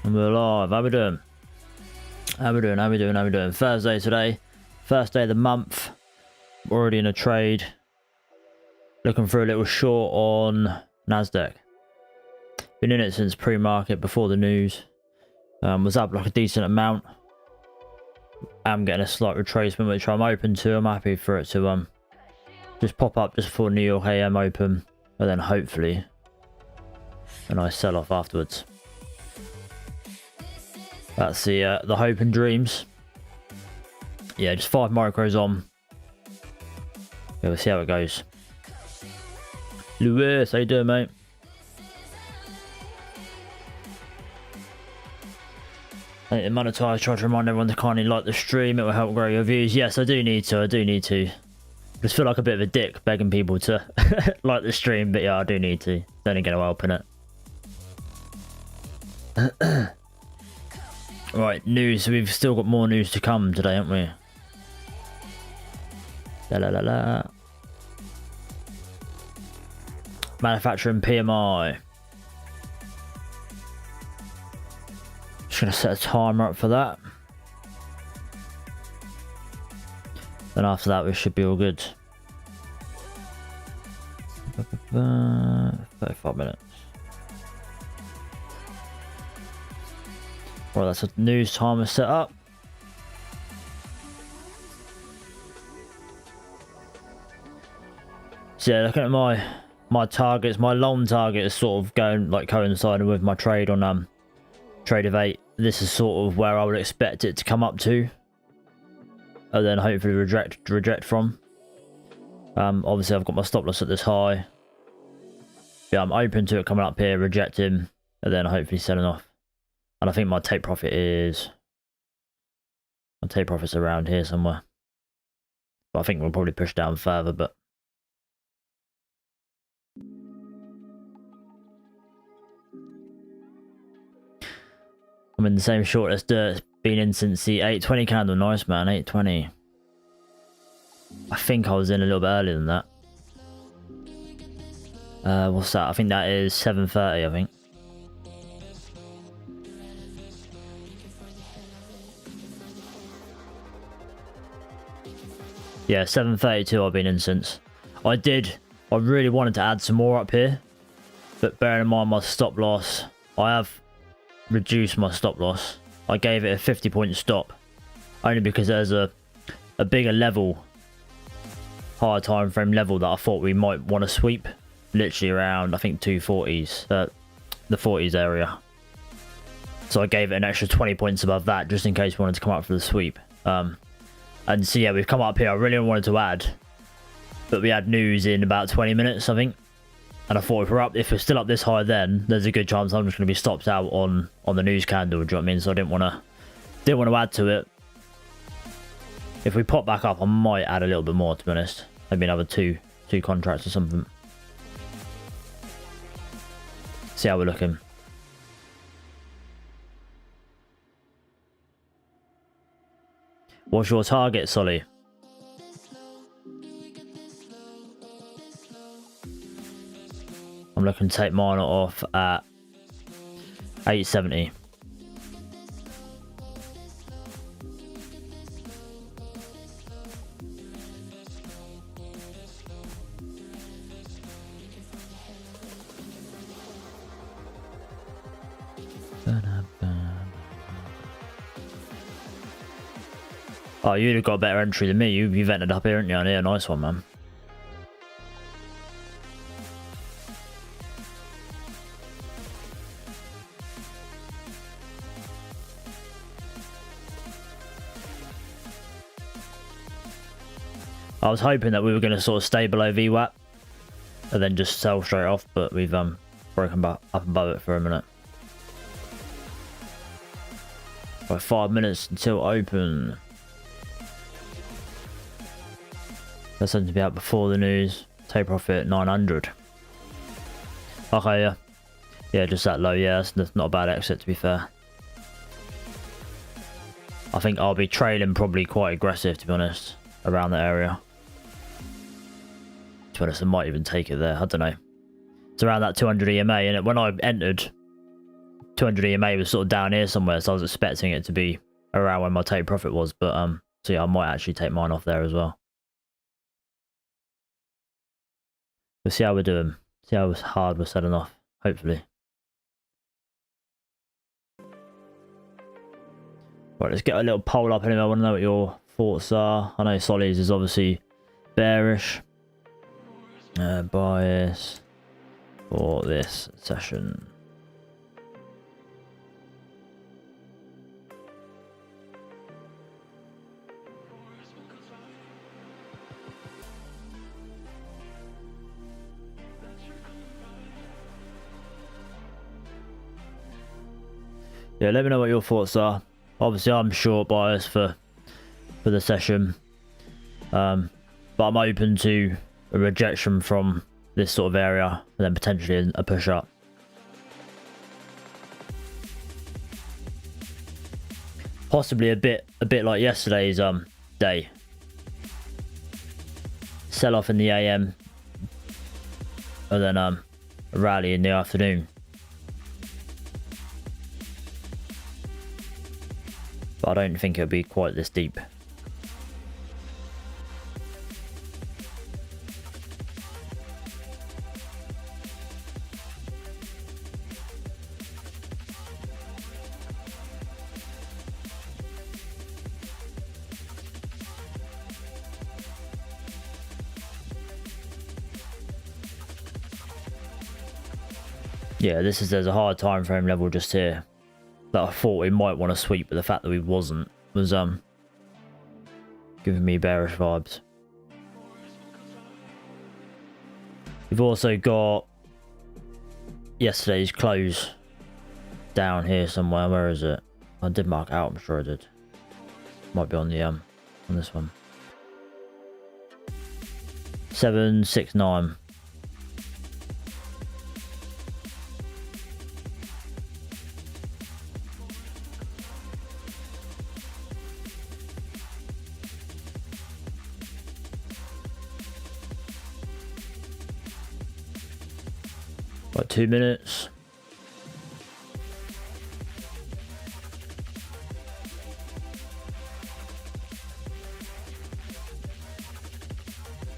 And we're live. How we doing? How we doing? How we doing? How we doing? Thursday today. First day of the month. Already in a trade. Looking for a little short on Nasdaq. Been in it since pre-market before the news. Was up like a decent amount. I'm getting a slight retracement, which I'm open to. I'm happy for it to just pop up just before New York AM open, and then hopefully a nice sell-off afterwards. That's the hope and dreams. Yeah, just 5 micros on. Yeah, we'll see how it goes. Lewis, how you doing, mate? I think the monetize, try to remind everyone to kindly like the stream. It will help grow your views. Yes, I do need to. I do need to. Just feel like a bit of a dick begging people to like the stream, but yeah, I do need to. It's only going to open it. Right, news. We've still got more news to come today, haven't we? La la la la. Manufacturing PMI. Just gonna set a timer up for that. Then after that, we should be all good. 35 minutes. Well, that's a news timer set up. So yeah, looking at my targets, my long target is sort of going like coinciding with my trade on Tradeify. This is sort of where I would expect it to come up to, and then hopefully reject from. Obviously I've got my stop loss at this high. Yeah, I'm open to it coming up here, rejecting, and then hopefully selling off. And I think my take profit is... my take profit's around here somewhere. But I think we'll probably push down further, but... I'm in the same short as dirt. It's been in since the 820 candle. Nice, man. 820. I think I was in a little bit earlier than that. What's that? I think that is 7:30, I think. Yeah, 7:32 I've been in since. I really wanted to add some more up here. But bearing in mind my stop loss, I have reduced my stop loss. I gave it a 50-point stop. Only because there's a bigger level, higher time frame level that I thought we might want to sweep. Literally around, I think, 240s. The 40s area. So I gave it an extra 20 points above that, just in case we wanted to come up for the sweep. And so yeah, we've come up here. I really wanted to add, but we had news in about 20 minutes, I think. And I thought if we're still up this high, then there's a good chance I'm just going to be stopped out on the news candle. Do you know what I mean? So I didn't want to add to it. If we pop back up, I might add a little bit more, to be honest. Maybe another two contracts or something. See how we're looking. What's your target, Solly? I'm looking to take mine off at 870. Oh, you'd have got a better entry than me. You've ended up here, haven't you? Yeah, nice one, man. I was hoping that we were going to sort of stay below VWAP and then just sell straight off, but we've broken up above it for a minute. Right, 5 minutes until open. That's something to be out before the news. Take profit 900. Okay, yeah. Yeah, just that low. Yeah, that's not a bad exit, to be fair. I think I'll be trailing probably quite aggressive, to be honest, around that area. To be honest, I might even take it there. I don't know. It's around that 200 EMA, and when I entered 200 EMA was sort of down here somewhere, so I was expecting it to be around where my take profit was, but so yeah, I might actually take mine off there as well. We'll see how we're doing. See how hard we're selling off, hopefully. Right, let's get a little poll up anyway. I want to know what your thoughts are. I know Solly's is obviously bearish. Bias for this session. Yeah, let me know what your thoughts are. Obviously, I'm short bias for the session, but I'm open to a rejection from this sort of area and then potentially a push up. Possibly a bit like yesterday's day. Sell off in the AM and then a rally in the afternoon. But I don't think it'll be quite this deep. Yeah, there's a hard time frame level just here that I thought we might want to sweep, but the fact that we wasn't was giving me bearish vibes. We've also got yesterday's close down here somewhere. Where is it? I did mark it out, I'm sure I did. Might be on the on this one. 769. About 2 minutes.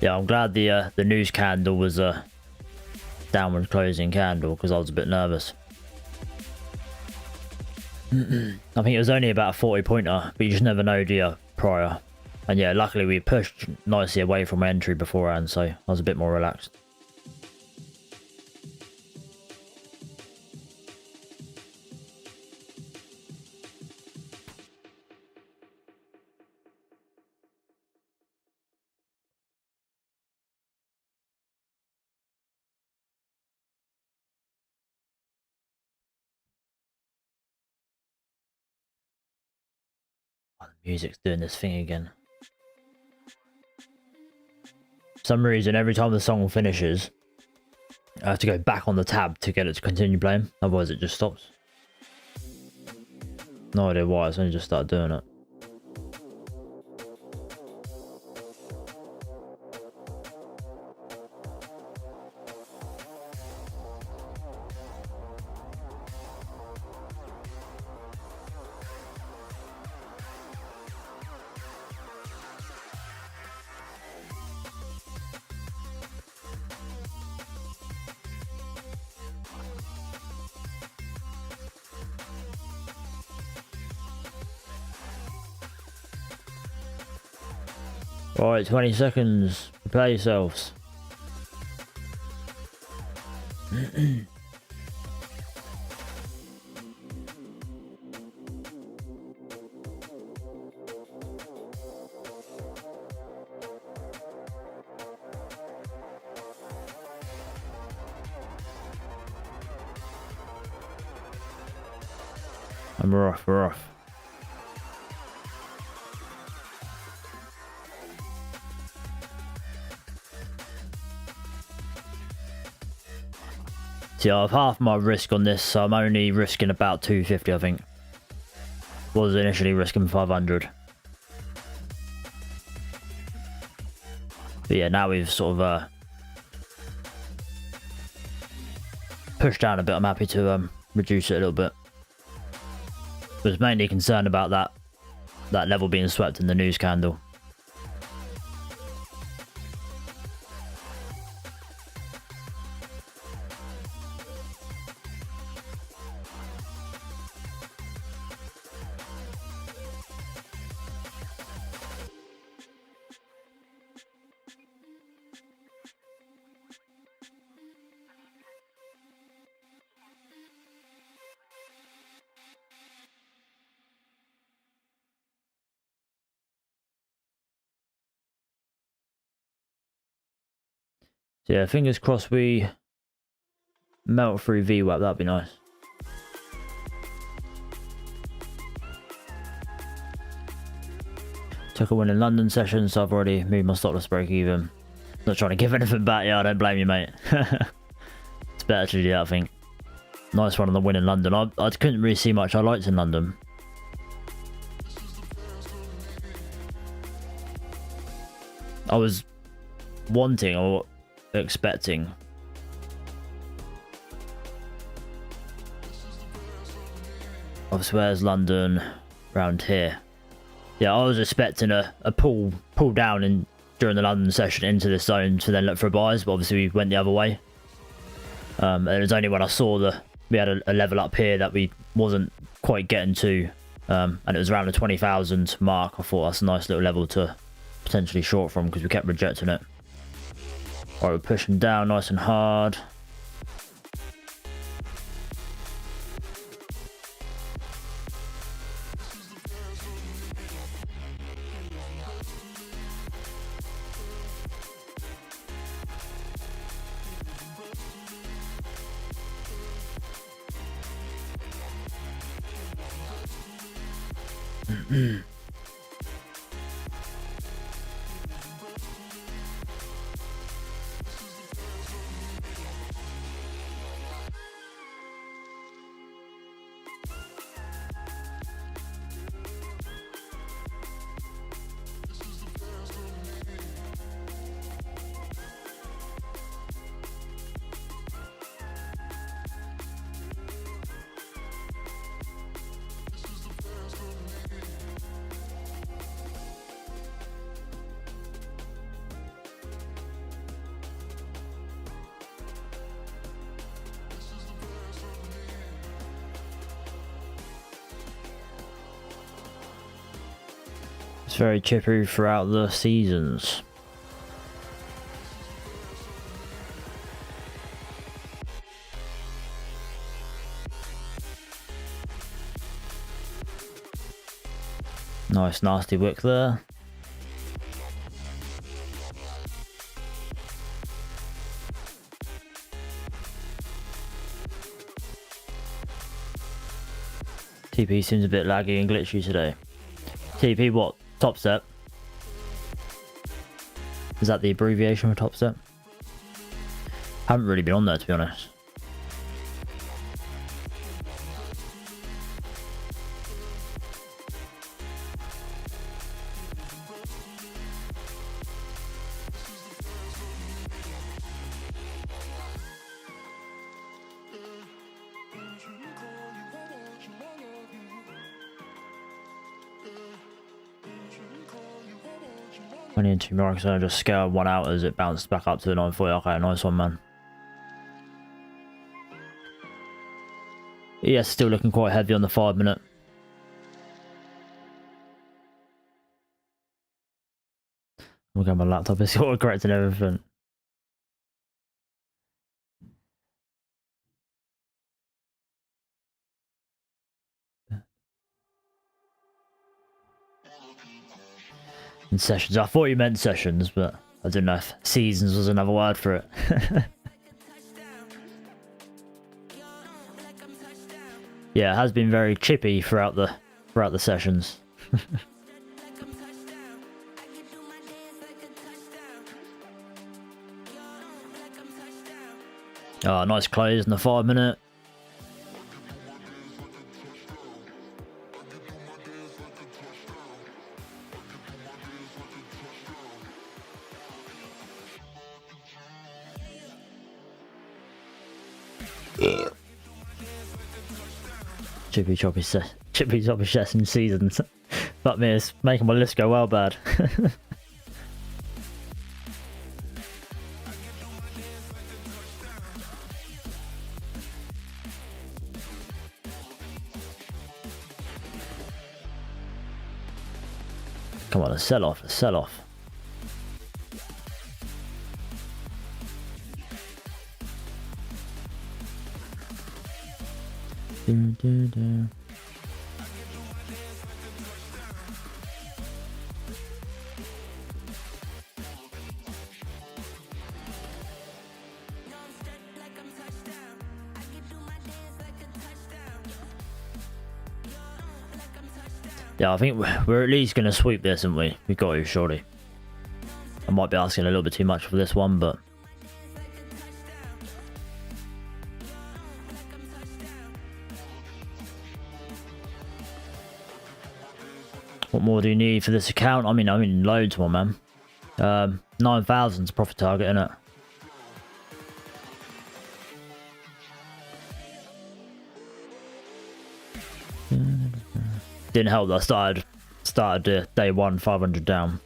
Yeah, I'm glad the news candle was a downward closing candle because I was a bit nervous. I think it was only about a 40 pointer, but you just never know, do you, prior. And yeah, luckily we pushed nicely away from my entry beforehand, so I was a bit more relaxed. Oh, the music's doing this thing again. For some reason, every time the song finishes, I have to go back on the tab to get it to continue playing. Otherwise, it just stops. No idea why. It's only just started doing it. Alright, 20 seconds. Prepare yourselves. And we're off, we're off. See, I've half my risk on this, so I'm only risking about 250, I think. Was initially risking 500. But yeah, now we've sort of pushed down a bit. I'm happy to reduce it a little bit. Was mainly concerned about that level being swept in the news candle. So yeah, fingers crossed we melt through VWAP, that'd be nice. Took a win in London session, so I've already moved my stop loss break even. Not trying to give anything back, yeah, I don't blame you, mate. It's better to do that, I think. Nice one on the win in London. I couldn't really see much highlights in London. I was wanting or expecting obviously where's London around here. Yeah, I was expecting a pull down in during the London session into this zone to then look for buys, but obviously we went the other way. And it was only when I saw we had a level up here that we wasn't quite getting to, and it was around the 20,000 mark. I thought that's a nice little level to potentially short from because we kept rejecting it. Alright, we're pushing down nice and hard. It's very chippy throughout the seasons. Nice nasty wick there. TP seems a bit laggy and glitchy today. TP what? Topstep? Is that the abbreviation for Topstep? Haven't really been on there, to be honest. Into Morrison, so I just scaled one out as it bounced back up to the 940. Okay, nice one, man. Yeah, still looking quite heavy on the 5 minute. Look at my laptop, it's all correct and everything. In sessions, I thought you meant sessions, but I didn't know if seasons was another word for it. Yeah, it has been very chippy throughout the sessions. Oh, nice close in the 5 minute. should be top of chest in seasons. Fuck me, it's making my list go well bad. Come on, let's sell off, let's sell off. Yeah, I think we're at least going to sweep this, aren't we? We've got to, surely. I might be asking a little bit too much for this one, but... What more do you need for this account? I mean loads more, man. 9,000's profit target, innit? Didn't help that I started day one 500 down.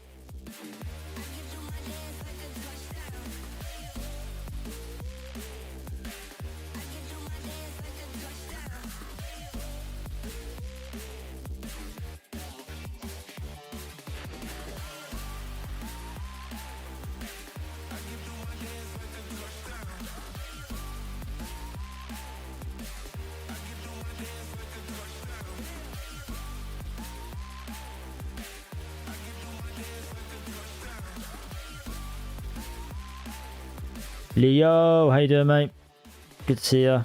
Leo, how you doing, mate? Good to see ya.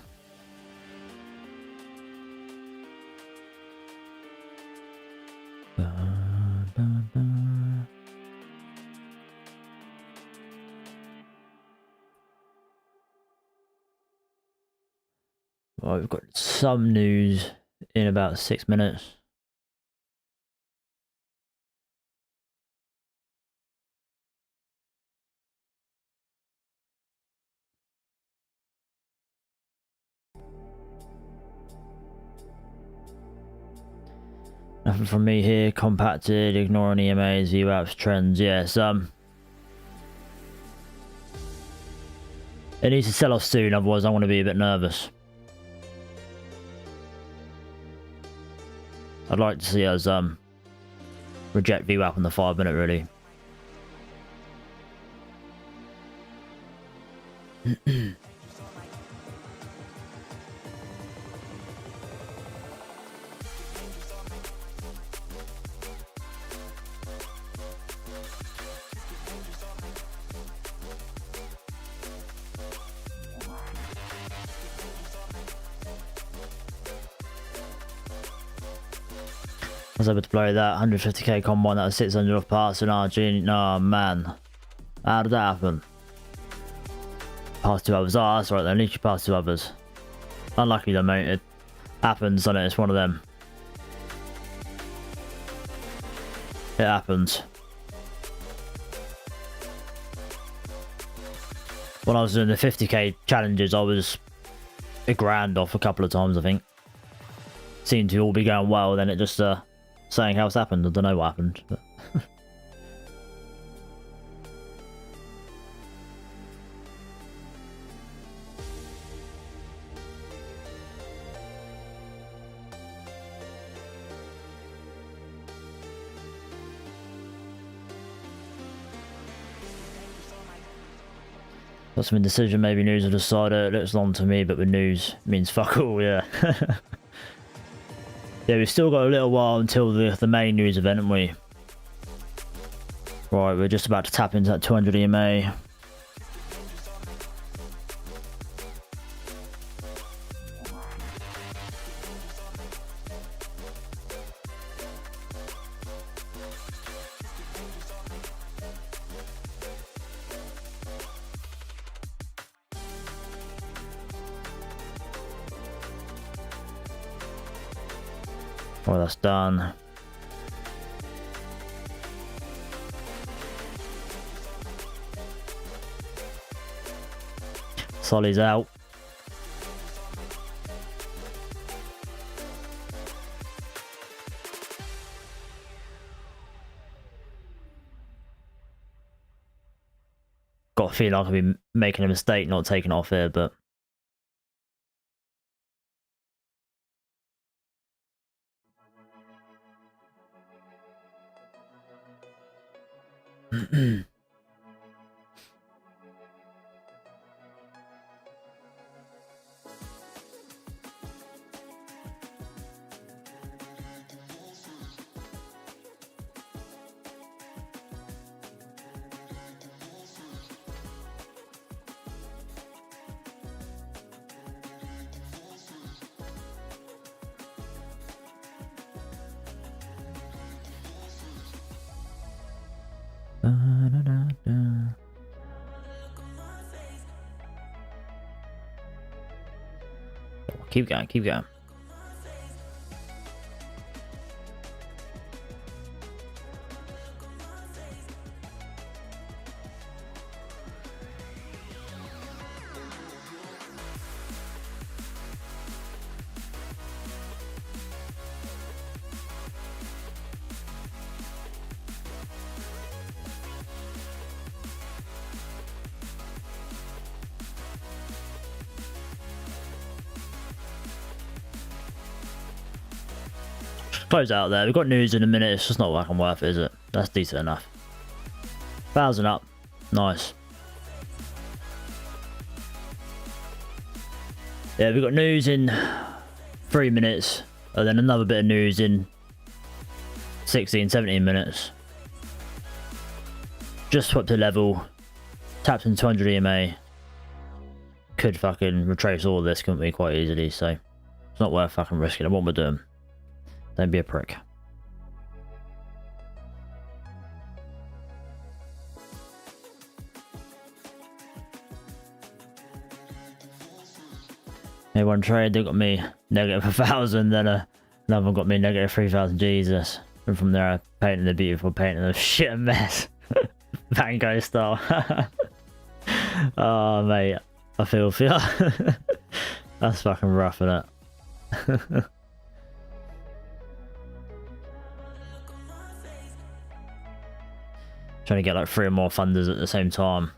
Well, we've got some news in about 6 minutes. Nothing from me here. Compacted, ignoring EMAs, VWAPs, trends. Yes, it needs to sell off soon, otherwise I'm going to be a bit nervous. I'd like to see us reject VWAP on the 5 minute, really. I was able to blow that 150k combine that was 600 off pass and RG. No, man. How did that happen? Pass two others. Oh, that's right then. At least you passed two others. Unlucky though, mate. It happens, doesn't it? It's one of them. It happens. When I was doing the 50k challenges, I was a grand off a couple of times, I think. Seemed to all be going well, then it just something else happened. I don't know what happened, but got some indecision, maybe news will decide it. Looks long to me, but with news means fuck all, yeah. Yeah, we've still got a little while until the main news event, haven't we? Right, we're just about to tap into that 200 EMA. Well, that's done. Solly's out. got a feeling I could be making a mistake not taking it off here, but keep going, keep going. Close out there. We've got news in a minute. It's just not fucking worth it, is it? That's decent enough. 1,000 up. Nice. Yeah, we've got news in 3 minutes. And then another bit of news in 16, 17 minutes. Just swapped to level. Tapped in 200 EMA. Could fucking retrace all of this, couldn't we, quite easily. So it's not worth fucking risking it. What we're doing. Don't be a prick. Hey, one trade, they got me negative 1,000, then another one got me negative 3,000. Jesus. And from there, I painted the beautiful painting of shit a mess. Van Gogh style. Oh, mate. I feel for you. That's fucking rough, isn't it? Trying to get like 3 or more funders at the same time.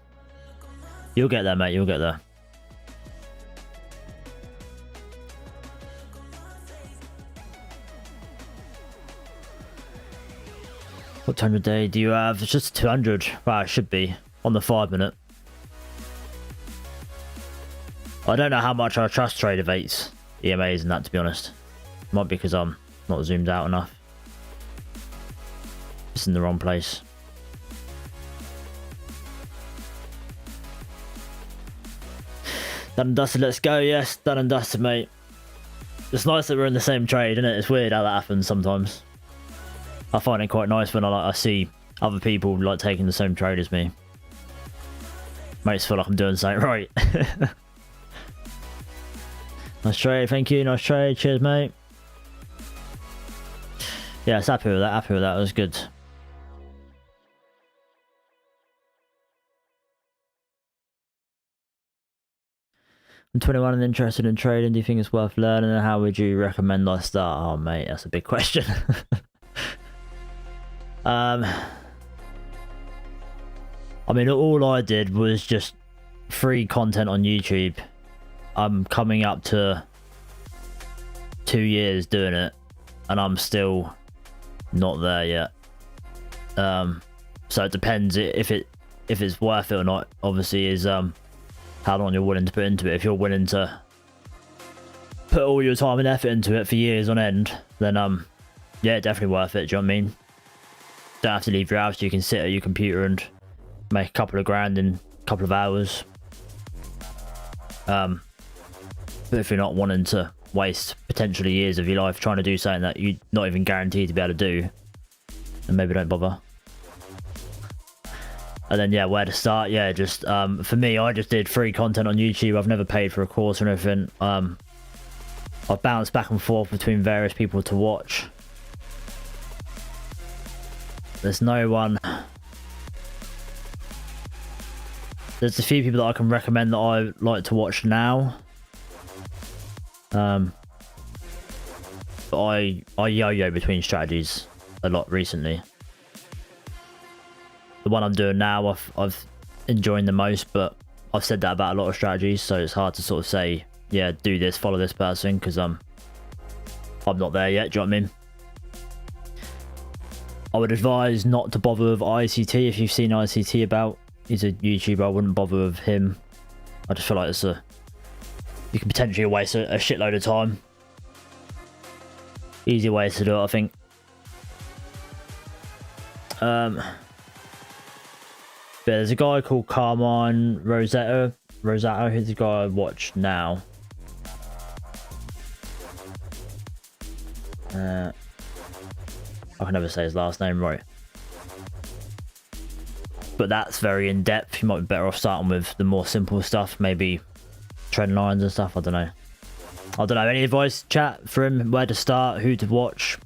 You'll get there, mate. You'll get there. What 200 day do you have? It's just 200. Wow, it should be on the 5 minute. I don't know how much I trust Tradeify's EMAs and that, to be honest. Might be because I'm not zoomed out enough. It's in the wrong place. Done and dusted, let's go. Yes, done and dusted, mate. It's nice that we're in the same trade, isn't it? It's weird how that happens sometimes. I find it quite nice when I see other people like taking the same trade as me. Makes me feel like I'm doing something right. Nice trade, thank you. Nice trade, cheers, mate. Yeah, it's happy with that. Happy with that. It was good. I'm 21 and interested in trading. Do you think it's worth learning? And how would you recommend I start? Oh, mate, that's a big question. I mean, all I did was just free content on YouTube. I'm coming up to 2 years doing it, and I'm still not there yet. So it depends if it's worth it or not. Obviously, is how long you're willing to put into it. If you're willing to put all your time and effort into it for years on end, then yeah, definitely worth it. Do you know what I mean? Don't have to leave your house. You can sit at your computer and make a couple of grand in a couple of hours. But if you're not wanting to waste potentially years of your life trying to do something that you're not even guaranteed to be able to do, then maybe don't bother. And then, yeah, where to start? Yeah, just for me, I just did free content on YouTube. I've never paid for a course or anything. I've bounced back and forth between various people to watch. There's no one. There's a few people that I can recommend that I like to watch now. But I yo-yo between strategies a lot recently. The one I'm doing now, I've enjoying the most, but I've said that about a lot of strategies, so it's hard to sort of say, yeah, do this, follow this person, because I'm not there yet. Do you know what I mean? I would advise not to bother with ICT. If you've seen ICT about, he's a YouTuber, I wouldn't bother with him. I just feel like it's you can potentially waste a shitload of time. Easy way to do it, I think. But there's a guy called Carmine Rosetta, who's the guy I watch now. I can never say his last name right. But that's very in-depth. You might be better off starting with the more simple stuff, maybe trend lines and stuff. I don't know. Any advice, chat, for him? Where to start? Who to watch?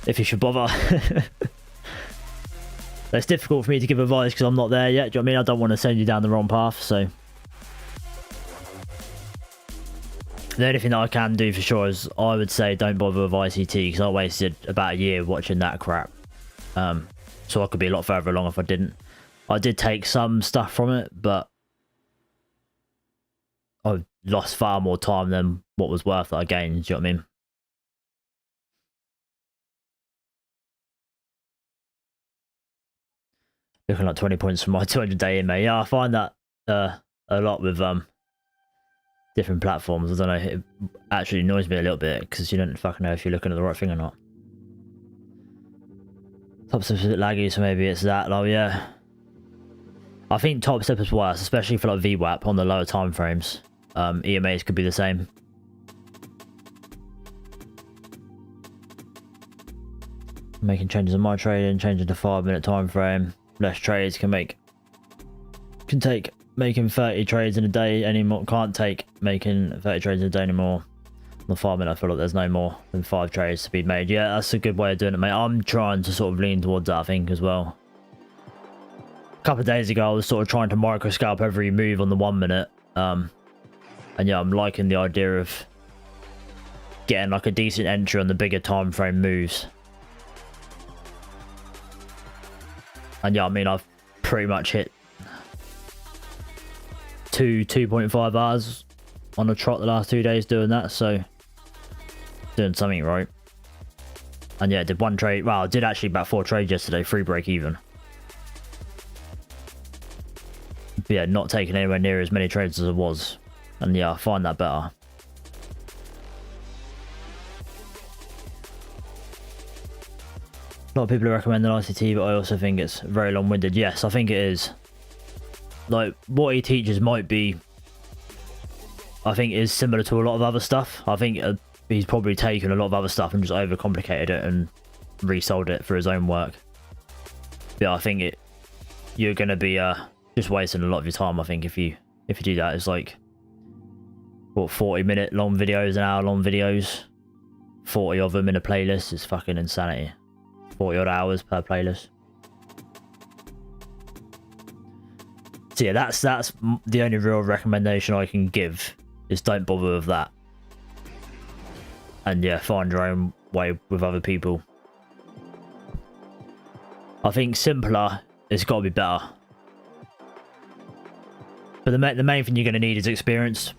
If you should bother. It's difficult for me to give advice because I'm not there yet. Do you know what I mean? I don't want to send you down the wrong path, so... The only thing that I can do for sure is I would say don't bother with ICT, because I wasted about a year watching that crap. So I could be a lot further along if I didn't. I did take some stuff from it, but I lost far more time than what was worth that I gained. Do you know what I mean? Looking like 20 points from my 200-day in May. Yeah, I find that a lot with different platforms. I don't know, it actually annoys me a little bit because you don't fucking know if you're looking at the right thing or not. Topstep's a bit laggy, so maybe it's that. Oh yeah, I think Topstep is worse, especially for like VWAP on the lower time frames. EMAs could be the same. Making changes in my trading, changing to 5-minute time frame. Less trades can take making 30 trades in a day anymore. Can't take making 30 trades in a day anymore. On the 5-minute, I feel like there's no more than 5 trades to be made. Yeah, that's a good way of doing it, mate. I'm trying to sort of lean towards that, I think, as well. A couple of days ago, I was sort of trying to microscalp every move on the 1 minute. And yeah, I'm liking the idea of getting like a decent entry on the bigger time frame moves. And yeah, I mean, I've pretty much hit 2.5 hours on a trot the last 2 days doing that, so doing something right. And yeah, I did 1 trade. Well, I did actually about 4 trades yesterday, 3 break even. But yeah, not taking anywhere near as many trades as I was. And yeah, I find that better. A lot of people recommend an ICT, but I also think it's very long-winded. Yes, I think it is. Like, what he teaches might be, I think, is similar to a lot of other stuff. I think he's probably taken a lot of other stuff and just overcomplicated it and resold it for his own work. Yeah, I think you're going to be just wasting a lot of your time, I think, if you do that. It's like, what, 40-minute long videos, an hour-long videos, 40 of them in a playlist. It's fucking insanity. 40 odd hours per playlist. So yeah, that's the only real recommendation I can give, is don't bother with that. And yeah, find your own way with other people. I think simpler, it's got to be better. But the main thing you're going to need is experience.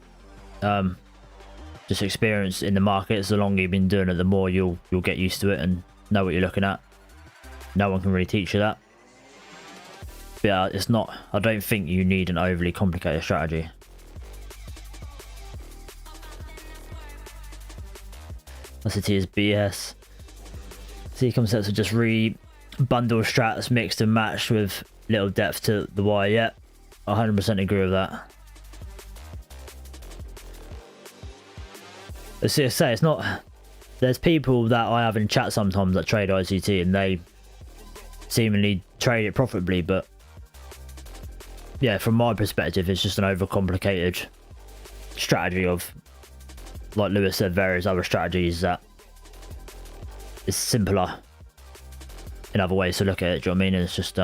Just experience in the markets. The longer you've been doing it, the more you'll get used to it and know what you're looking at. No one can really teach you that. But yeah, it's not, I don't think you need an overly complicated strategy. ICT is BS. C concepts are just bundle strats mixed and matched with little depth to the wire. Yeah, 100% agree with that. As I say, it's not, there's people that I have in chat sometimes that trade ICT and they seemingly trade it profitably, but yeah, from my perspective, it's just an overcomplicated strategy of, like Lewis said, various other strategies that is simpler in other ways to look at it. Do you know what I mean? And it's just,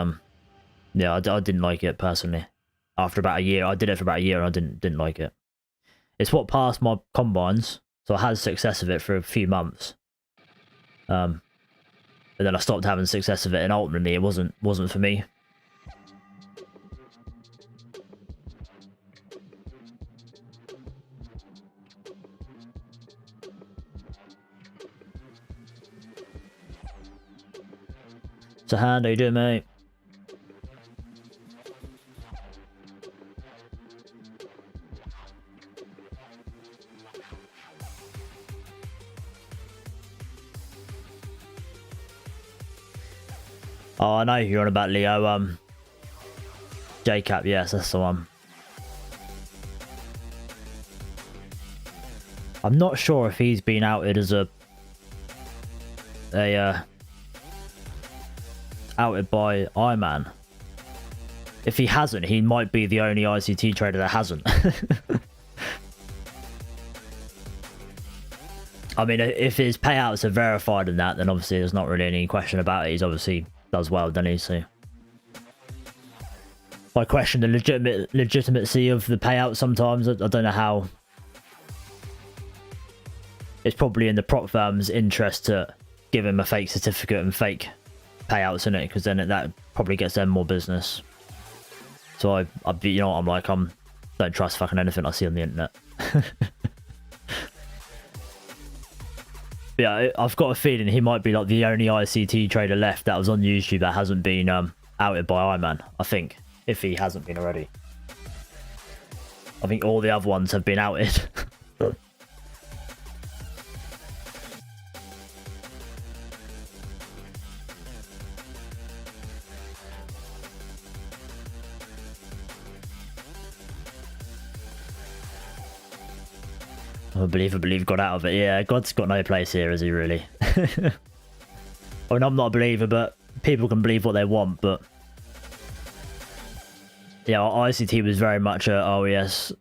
yeah, I didn't like it personally. After about a year, I did it for about a year and I didn't like it. It's what passed my combines, so I had success of it for a few months. But then I stopped having success of it, and ultimately it wasn't for me. So hand, how you doing, mate? Oh, I know you're on about Leo. JCap, yes, that's the one. I'm not sure if he's been outed as outed by Iman. If he hasn't, he might be the only ICT trader that hasn't. I mean, if his payouts are verified in that, then obviously there's not really any question about it. He's obviously does well, doesn't he? So I question the legitimacy of the payout sometimes. I don't know how. It's probably in the prop firm's interest to give him a fake certificate and fake payouts in it, because then that probably gets them more business. So I you know what I'm like, don't trust fucking anything I see on the internet. Yeah, I've got a feeling he might be like the only ICT trader left that was on YouTube that hasn't been outed by Iman. I think, if he hasn't been already. I think all the other ones have been outed. I believe got out of it. Yeah, God's got no place here, is he really? I mean, I'm not a believer, but people can believe what they want, but yeah, ICT was very much oh yes,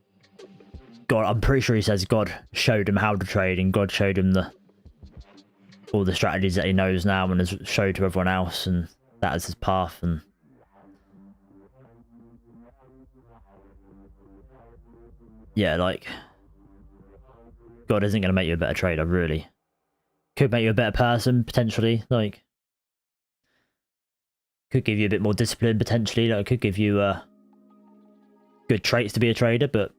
God, I'm pretty sure he says God showed him how to trade, and God showed him all the strategies that he knows now and has showed to everyone else, and that is his path. And yeah, like, God isn't going to make you a better trader, really. Could make you a better person, potentially. Like, could give you a bit more discipline, potentially. Like, could give you good traits to be a trader, but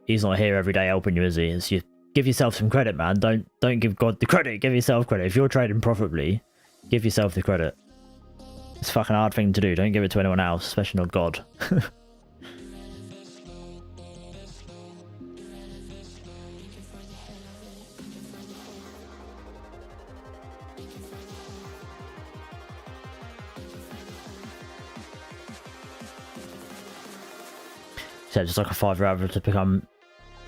he's not here every day helping you, is he? It's you give yourself some credit, man. Don't give God the credit. Give yourself credit. If you're trading profitably, give yourself the credit. It's a fucking hard thing to do. Don't give it to anyone else, especially not God. So just like a 5-year average to become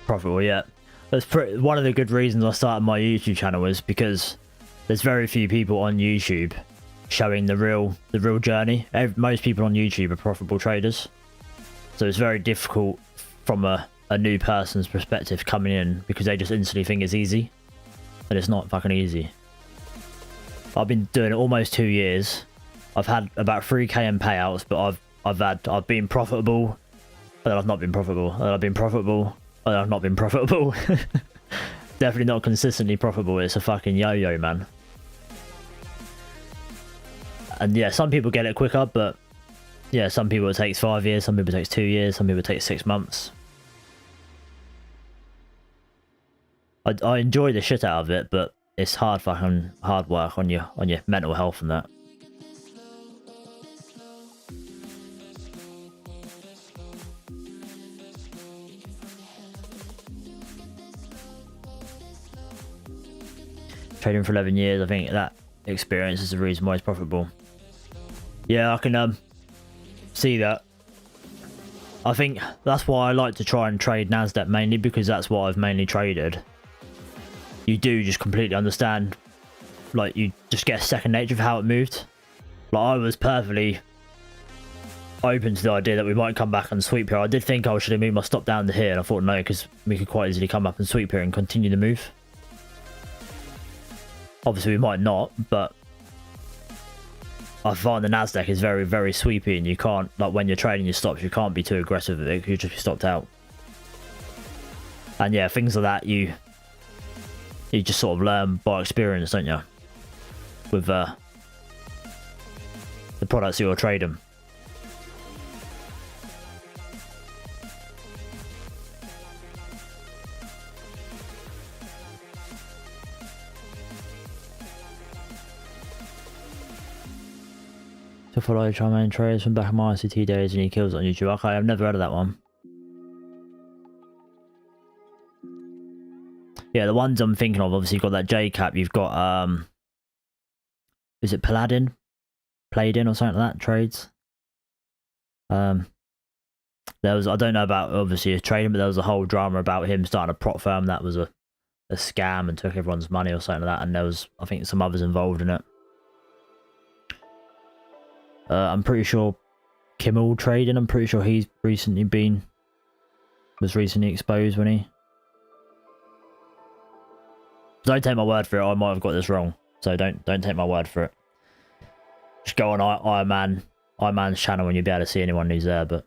profitable. Yeah, that's one of the good reasons I started my YouTube channel, was because there's very few people on YouTube showing the real journey. Most people on YouTube are profitable traders, so it's very difficult from a new person's perspective coming in, because they just instantly think it's easy, and it's not fucking easy. I've been doing it almost 2 years. I've had about 3k in payouts, but I've been profitable. But then I've not been profitable. And I've been profitable. And I've not been profitable. Definitely not consistently profitable. It's a fucking yo-yo, man. And yeah, some people get it quicker, but yeah, some people it takes 5 years, some people it takes 2 years, some people it takes 6 months. I enjoy the shit out of it, but it's hard work on your mental health and that. Trading for 11 years, I think that experience is the reason why it's profitable. Yeah, I can see that. I think that's why I like to try and trade Nasdaq, mainly because that's what I've mainly traded. You do just completely understand, like, you just get a second nature of how it moved. Like, I was perfectly open to the idea that we might come back and sweep here. I did think I should have moved my stop down to here, and I thought no, because we could quite easily come up and sweep here and continue the move. Obviously we might not, but I find the Nasdaq is very, very sweepy, and you can't, like, when you're trading your stops, you can't be too aggressive with it. You just be stopped out. And yeah, things like that you just sort of learn by experience, don't you? With the products you're trading. To follow Charmaine traders from back in my ICT days and he kills it on YouTube. Okay, I've never heard of that one. Yeah, the ones I'm thinking of, obviously you've got that J cap, you've got is it Paladin? Played-in or something like that, trades. There was, I don't know about obviously his trading, but there was a whole drama about him starting a prop firm that was a scam and took everyone's money or something like that, and there was, I think, some others involved in it. I'm pretty sure Kimmel trading, I'm pretty sure he's recently was recently exposed when he... Don't take my word for it, I might have got this wrong, so don't take my word for it. Just go on Ironman's channel and you'll be able to see anyone who's there, but...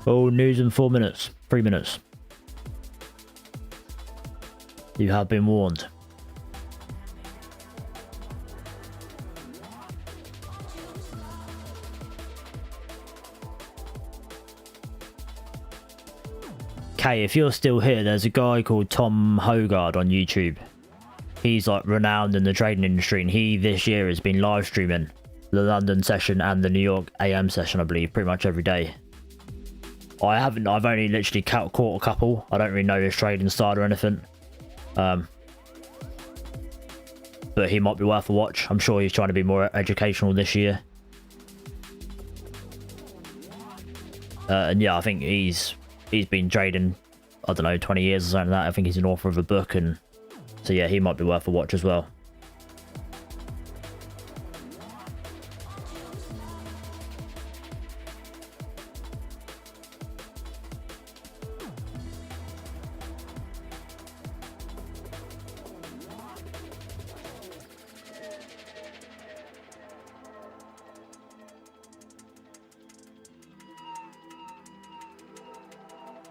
Oh, news in 4 minutes. 3 minutes. You have been warned. Okay, if you're still here, there's a guy called Tom Hogard on YouTube. He's like renowned in the trading industry, and he this year has been live streaming the London session and the New York AM session, I believe, pretty much every day. I've only literally caught a couple. I don't really know his trading style or anything. But he might be worth a watch. I'm sure he's trying to be more educational this year. And yeah, I think he's been trading, I don't know, 20 years or something like that. I think he's an author of a book, and so yeah, he might be worth a watch as well.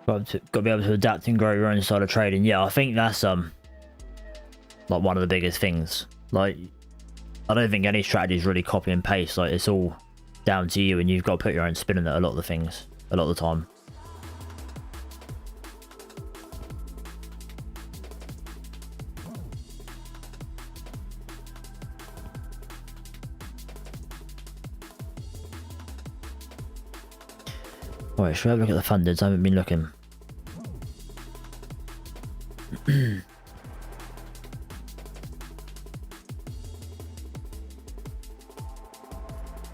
Got to be able to adapt and grow your own style of trading. Yeah, I think that's like one of the biggest things. Like, I don't think any strategy is really copy and paste. Like, it's all down to you, and you've got to put your own spin in it a lot of the things, a lot of the time. Alright, should we have a look at the fundeds? I haven't been looking.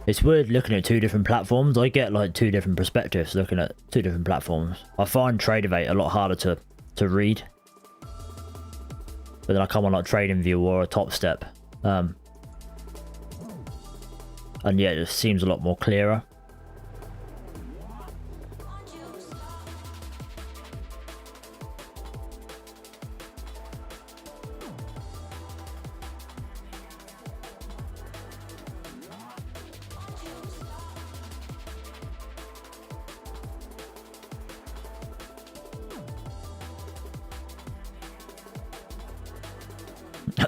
It's weird looking at two different platforms. I get like two different perspectives looking at two different platforms. I find Tradeify a lot harder to read. But then I come on like TradingView or a Topstep. And yeah, it just seems a lot more clearer.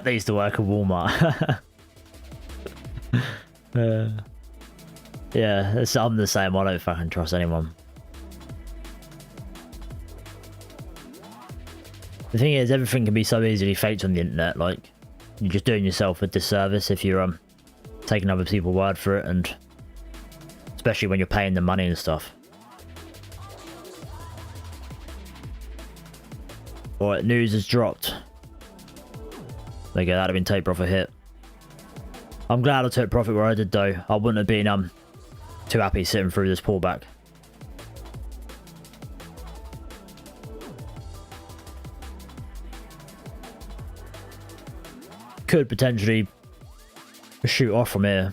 They used to work at Walmart. Yeah, I'm the same. I don't fucking trust anyone. The thing is, everything can be so easily faked on the internet. Like, you're just doing yourself a disservice if you're taking other people's word for it, and especially when you're paying them money and stuff. Alright, news has dropped. There you go, that'd have been take profit hit. I'm glad I took profit where I did though. I wouldn't have been too happy sitting through this pullback. Could potentially shoot off from here.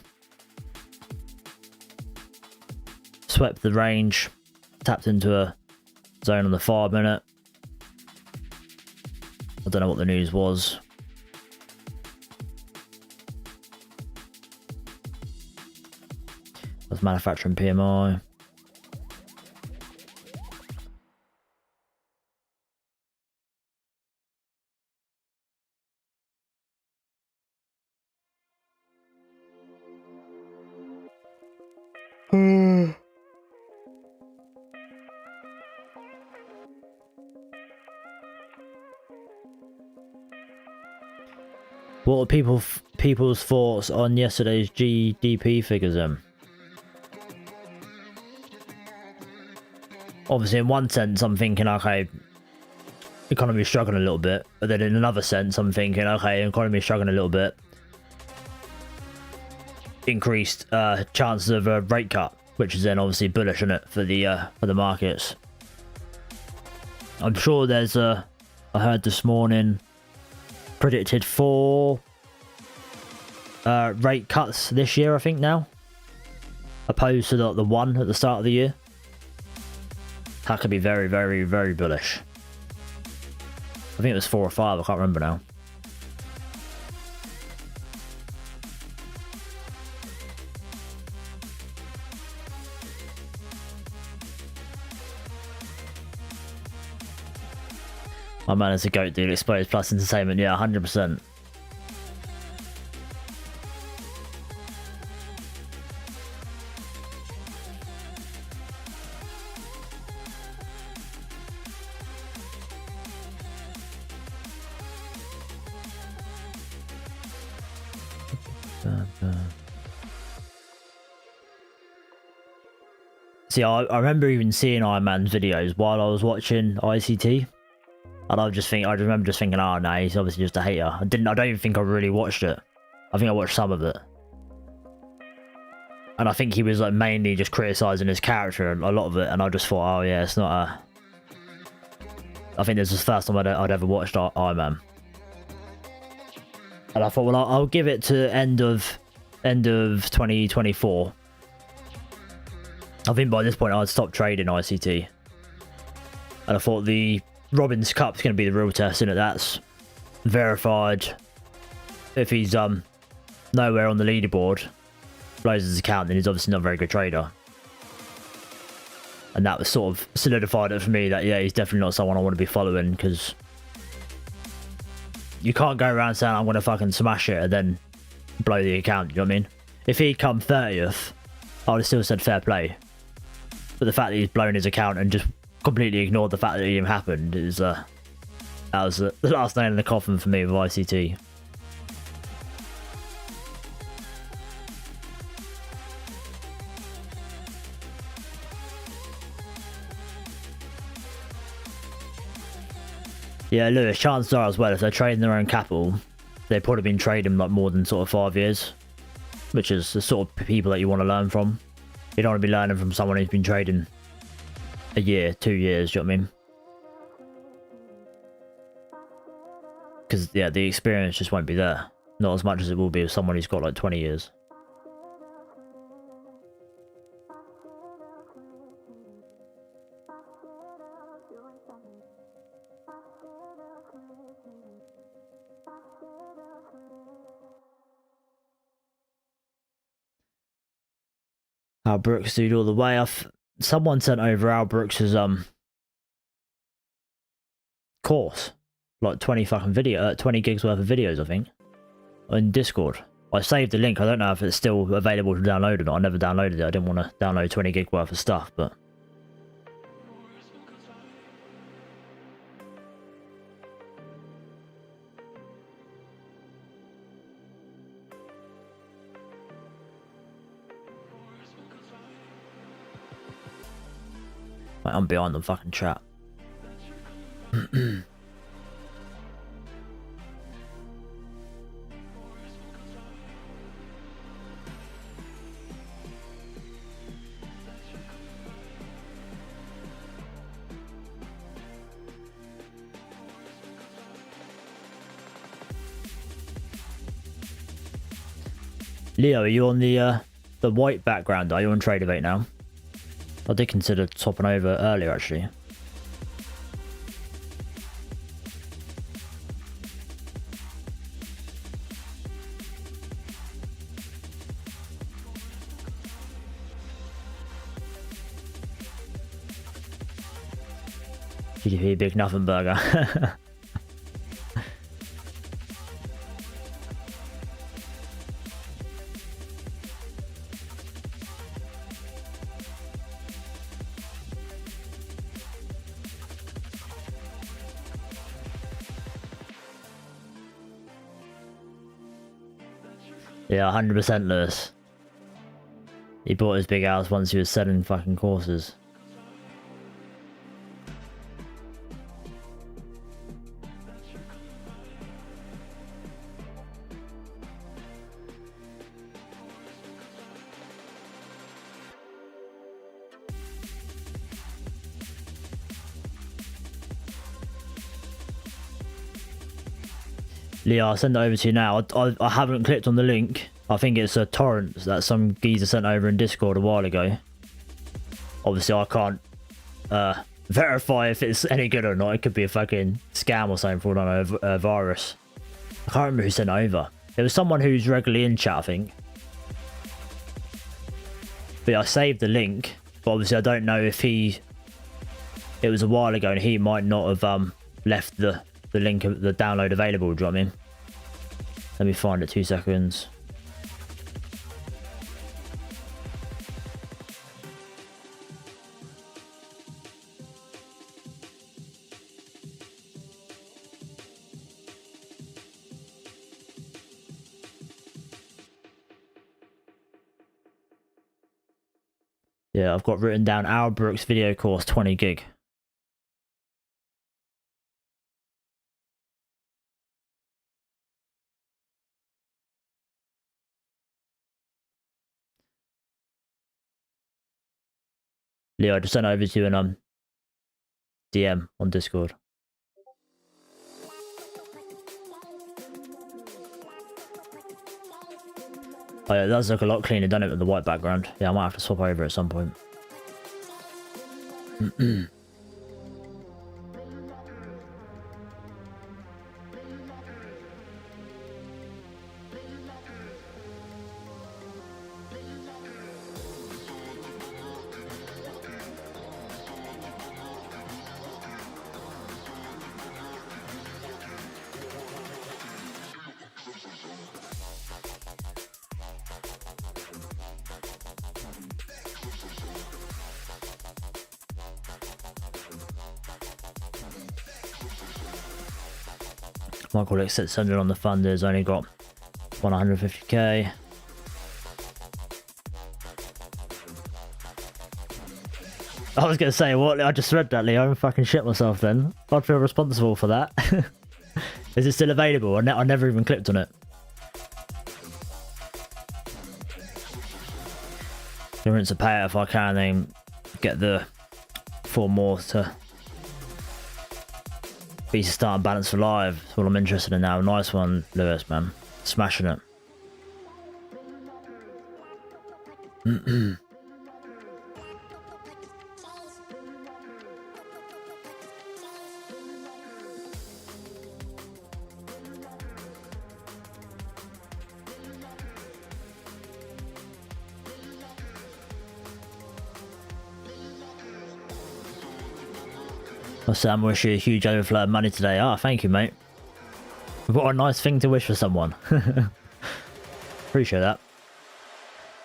Swept the range, tapped into a zone on the 5 minute. I don't know what the news was. That's manufacturing PMI. What are people's thoughts on yesterday's GDP figures? Obviously, in one sense, I'm thinking, okay, economy's struggling a little bit. But then in another sense, I'm thinking, okay, economy's struggling a little bit. Increased chances of a rate cut, which is then obviously bullish, isn't it, for the markets. I'm sure there's I heard this morning predicted 4 rate cuts this year, I think now, opposed to the 1 at the start of the year. That could be very, very, very bullish. I think it was 4 or 5, I can't remember now. My man is a goat, dude. Exposed plus entertainment. Yeah, 100%. See, I remember even seeing Iron Man's videos while I was watching ICT. And I remember just thinking, oh no, he's obviously just a hater. I don't even think I really watched it. I think I watched some of it. And I think he was like mainly just criticising his character and a lot of it. And I just thought, oh yeah, it's not a... I think this was the first time I'd ever watched Iron Man. And I thought, well, I'll give it to end of 2024. I think by this point I'd stopped trading ICT. And I thought the Robin's Cup's going to be the real test, and that's verified. If he's nowhere on the leaderboard, blows his account, then he's obviously not a very good trader. And that was sort of solidified it for me that, yeah, he's definitely not someone I want to be following, because you can't go around saying I'm going to fucking smash it and then blow the account, you know what I mean? If he'd come 30th, I would have still said fair play. But the fact that he's blown his account and just completely ignored the fact that it even happened is that was the last nail in the coffin for me with ICT. Yeah, Lewis, chances are as well, if they're trading their own capital, they've probably been trading like more than sort of 5 years, which is the sort of people that you want to learn from. You don't want to be learning from someone who's been trading a year, 2 years, do you know what I mean? Because, yeah, the experience just won't be there. Not as much as it will be with someone who's got like 20 years. Al Brooks, dude, all the way. Someone sent over Al Brooks's course, like 20 gigs worth of videos, I think, in Discord. I saved the link. I don't know if it's still available to download or not. I never downloaded it. I didn't want to download 20 gig worth of stuff, but I'm behind the fucking chat. Leo, are you on the white background? Are you on Tradeify now? I did consider swapping over earlier, actually. GDP big nothing burger. Yeah, 100% Lewis. He bought his big house once he was selling fucking courses. Leah, I'll send it over to you now. I haven't clicked on the link. I think it's a torrent that some geezer sent over in Discord a while ago. Obviously, I can't verify if it's any good or not. It could be a fucking scam or something for all I know, a virus. I can't remember who sent it over. It was someone who's regularly in chat, I think. But yeah, I saved the link. But obviously, I don't know if he... It was a while ago and he might not have left the link of the download available. Do you know what I mean? Let me find it, 2 seconds. Yeah, I've got written down Al Brooks video course 20 gig. Leo, I just sent it over to you in DM on Discord. Oh yeah, it does look a lot cleaner, doesn't it, with the white background? Yeah, I might have to swap over at some point. Michael X 600 on the funders, only got 150k. I was gonna say, what? I just read that, Leo. I fucking shit myself then. I'd feel responsible for that. Is it still available? I never even clicked on it. Rinse to pay it if I can, then get the 4 more to be starting balance for live. That's all I'm interested in now. Nice one, Lewis, man. Smashing it. Well, Sam, wish you a huge overflow of money today. Ah, thank you, mate. What a nice thing to wish for someone. Appreciate that.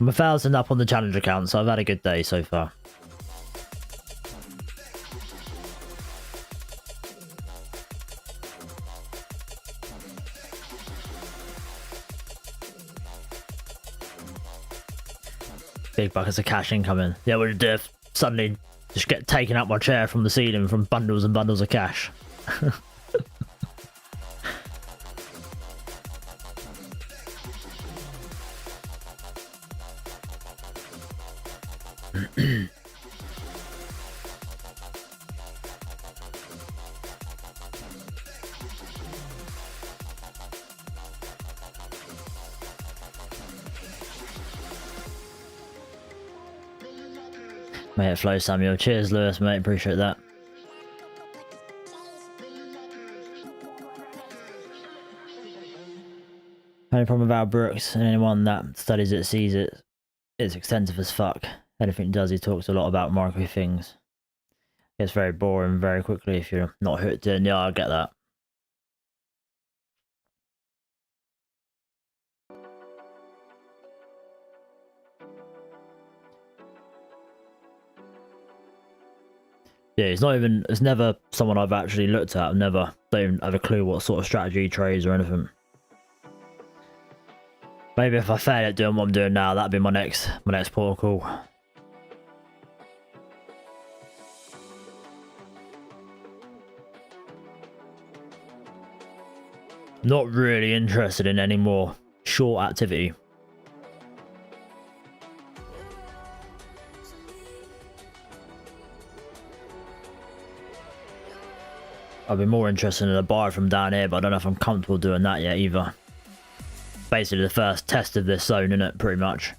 I'm 1,000 up on the challenge account, so I've had a good day so far. Big buckets of cash incoming. Yeah, we're suddenly just get taken out my chair from the ceiling from bundles and bundles of cash. Mate, it flows, Samuel. Cheers, Lewis, mate. Appreciate that. Only problem with Al Brooks, and anyone that studies it sees it, it's extensive as fuck. Anything he does, he talks a lot about micro things. It's very boring very quickly if you're not hooked in. Yeah, I get that. Yeah, it's never someone I've actually looked at. Don't even have a clue what sort of strategy he trades or anything. Maybe if I fail at doing what I'm doing now, that'd be my next port of call. Not really interested in any more short activity. I'd be more interested in a buy from down here, but I don't know if I'm comfortable doing that yet either. Basically the first test of this zone, innit, pretty much.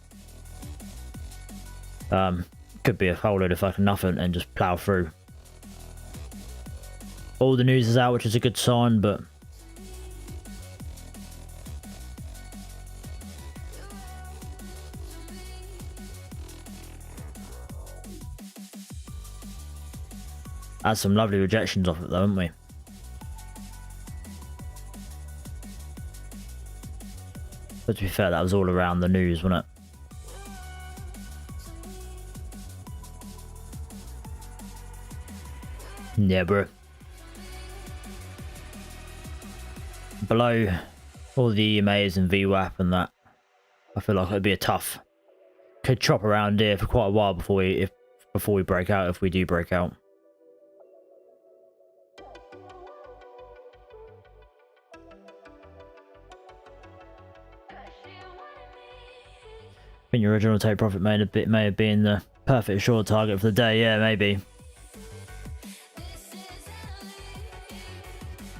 Could be a whole load of fucking nothing and just plow through. All the news is out, which is a good sign, but had some lovely rejections off it though, haven't we? But to be fair, that was all around the news, wasn't it? Yeah, bro. Below all the EMAs and VWAP and that, I feel like it'd be a tough. Could chop around here for quite a while before we break out, if we do break out. I think your original take profit may have been the perfect short target for the day. Yeah, maybe.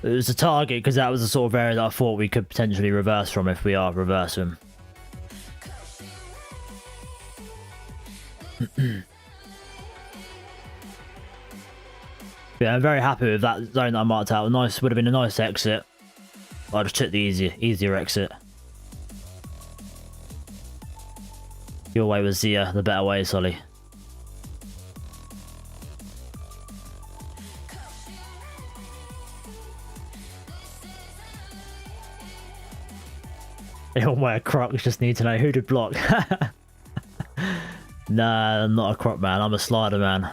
It was a target because that was the sort of area that I thought we could potentially reverse from if we are reversing. Yeah, I'm very happy with that zone that I marked out. Nice, would have been a nice exit. I just took the easier exit. Your way was the better way, Solly. They all wear Crocs, just need to know who to block. Nah, I'm not a Croc man, I'm a slider man.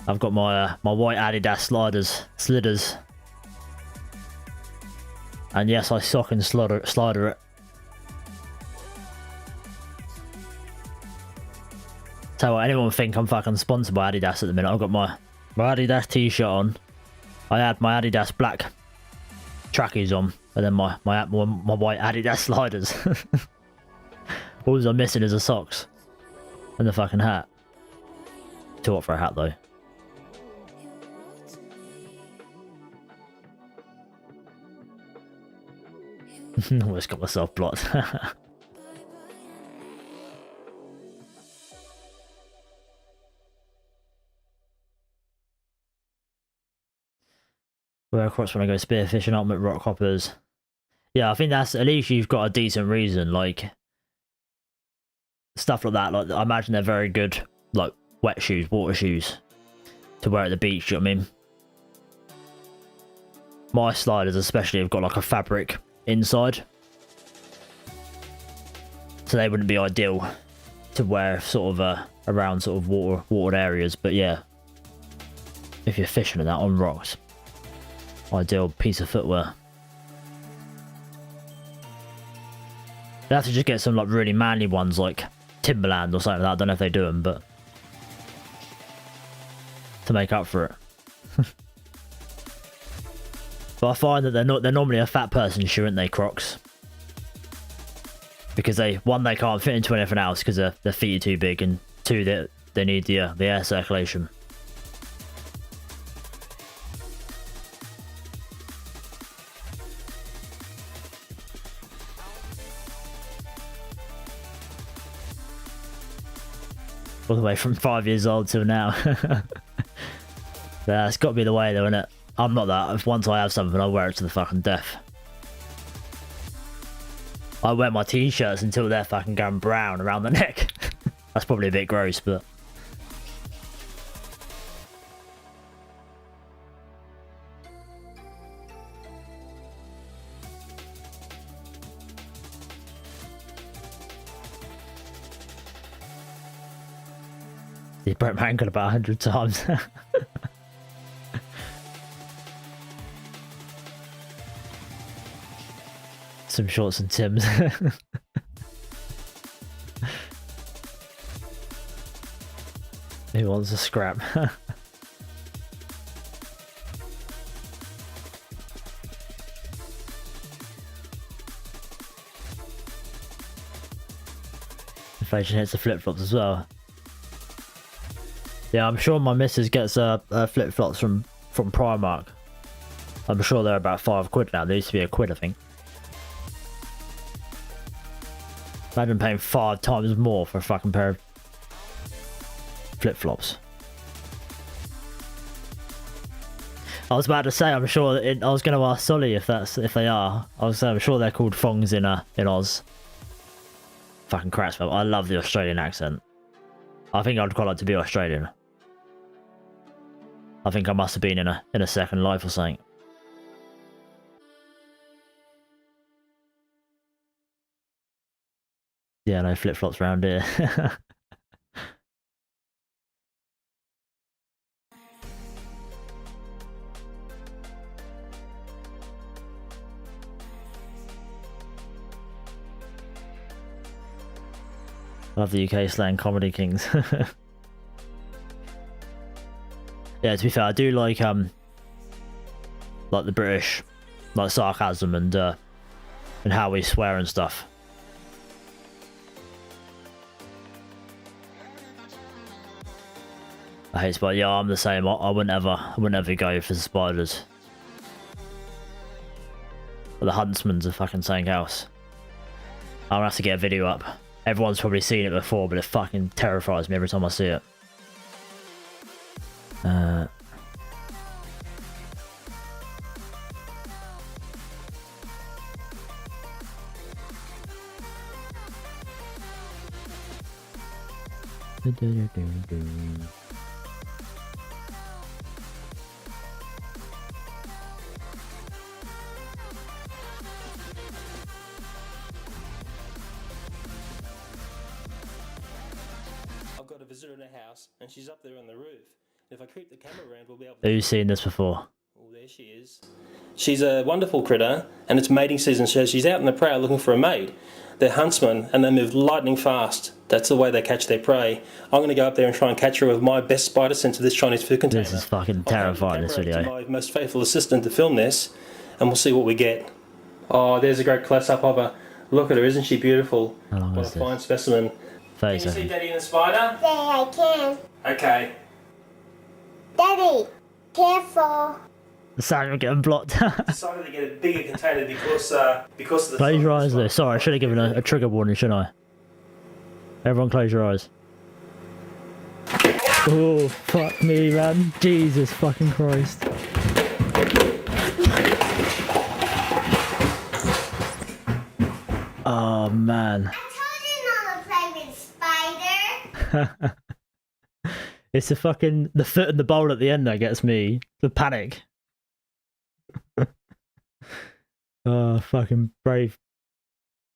I've got my my white Adidas sliders. And yes, I sock and slider it. So anyone think I'm fucking sponsored by Adidas at the minute? I've got my Adidas t-shirt on. I had my Adidas black trackies on, and then my white Adidas sliders. All I'm missing is the socks and the fucking hat. Too hot for a hat though. Almost got myself blocked. Where across when I go spearfishing, ultimate rock hoppers. Yeah, I think that's at least you've got a decent reason. Like stuff like that. Like I imagine they're very good, like wet shoes, water shoes, to wear at the beach. You know what I mean? My sliders, especially, have got like a fabric inside, so they wouldn't be ideal to wear sort of around sort of watered areas. But yeah, if you're fishing in that on rocks. Ideal piece of footwear. They have to just get some like really manly ones like Timberland or something like that. I don't know if they do them, but to make up for it. But I find that they're normally a fat person shoe, aren't they, Crocs? Because they can't fit into anything else because their feet are too big, and two, they need the air circulation. All the way from 5 years old till now. Yeah, it's got to be the way though, innit? I'm not that. If once I have something, I'll wear it to the fucking death. I wear my t-shirts until they're fucking going brown around the neck. That's probably a bit gross, but... He broke my ankle about 100 times. Some shorts and Tims. Who wants a scrap? Inflation hits the flip-flops as well. Yeah, I'm sure my missus gets flip-flops from Primark. I'm sure they're about £5 now. They used to be £1, I think. Imagine paying 5 times more for a fucking pair of flip-flops. I was about to say, I'm sure that I was going to ask Solly if they are. I'm sure they're called thongs in Oz. Fucking cracks me up. I love the Australian accent. I think I'd quite like to be Australian. I think I must have been in a second life or something. Yeah, no flip-flops around here. Love the UK slang comedy kings. Yeah, to be fair, I do like the British, like sarcasm and how we swear and stuff. I hate spiders. Yeah, I'm the same. I wouldn't ever go for spiders. But the huntsman's a fucking something else. I'm gonna have to get a video up. Everyone's probably seen it before, but it fucking terrifies me every time I see it. I've got a visitor in the house and she's up there on the roof. If I creep the camera around, we'll be able to... Have you seen this before? Oh, there she is. She's a wonderful critter, and it's mating season, so she's out in the prowl looking for a mate. They're huntsmen, and they move lightning fast. That's the way they catch their prey. I'm going to go up there and try and catch her with my best spider sense of this Chinese food container. This is fucking terrifying, this video. My most faithful assistant to film this, and we'll see what we get. Oh, there's a great close-up of her. Look at her, isn't she beautiful? How long what is a fine specimen. 30 Can you see seconds. Daddy and the spider? Yeah, I can. Okay. Daddy, careful. The sound of getting blocked. Decided to get a bigger container because of the... Close your eyes there. Sorry, I should have given a trigger warning, shouldn't I? Everyone close your eyes. Oh, fuck me, man. Jesus fucking Christ. Oh, man. I told you not to play with spider. It's the foot and the bowl at the end that gets me. The panic. Oh, fucking brave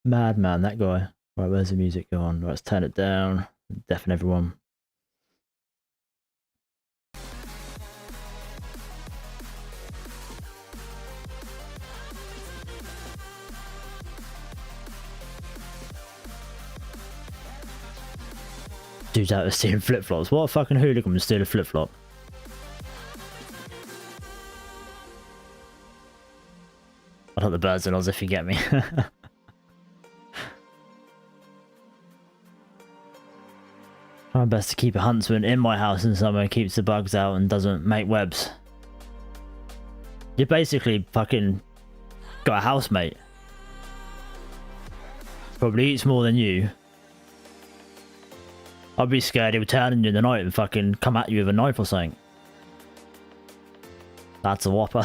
madman, that guy. Right, where's the music going? Right, let's turn it down. Deafen everyone. Dude's out there stealing flip-flops. What a fucking hooligan would steal a flip-flop? I like the birds and Oz, if you get me. Try my best to keep a huntsman in my house in summer, keeps the bugs out and doesn't make webs. You basically fucking got a housemate. Probably eats more than you. I'd be scared he would turn on you in the night and fucking come at you with a knife or something. That's a whopper.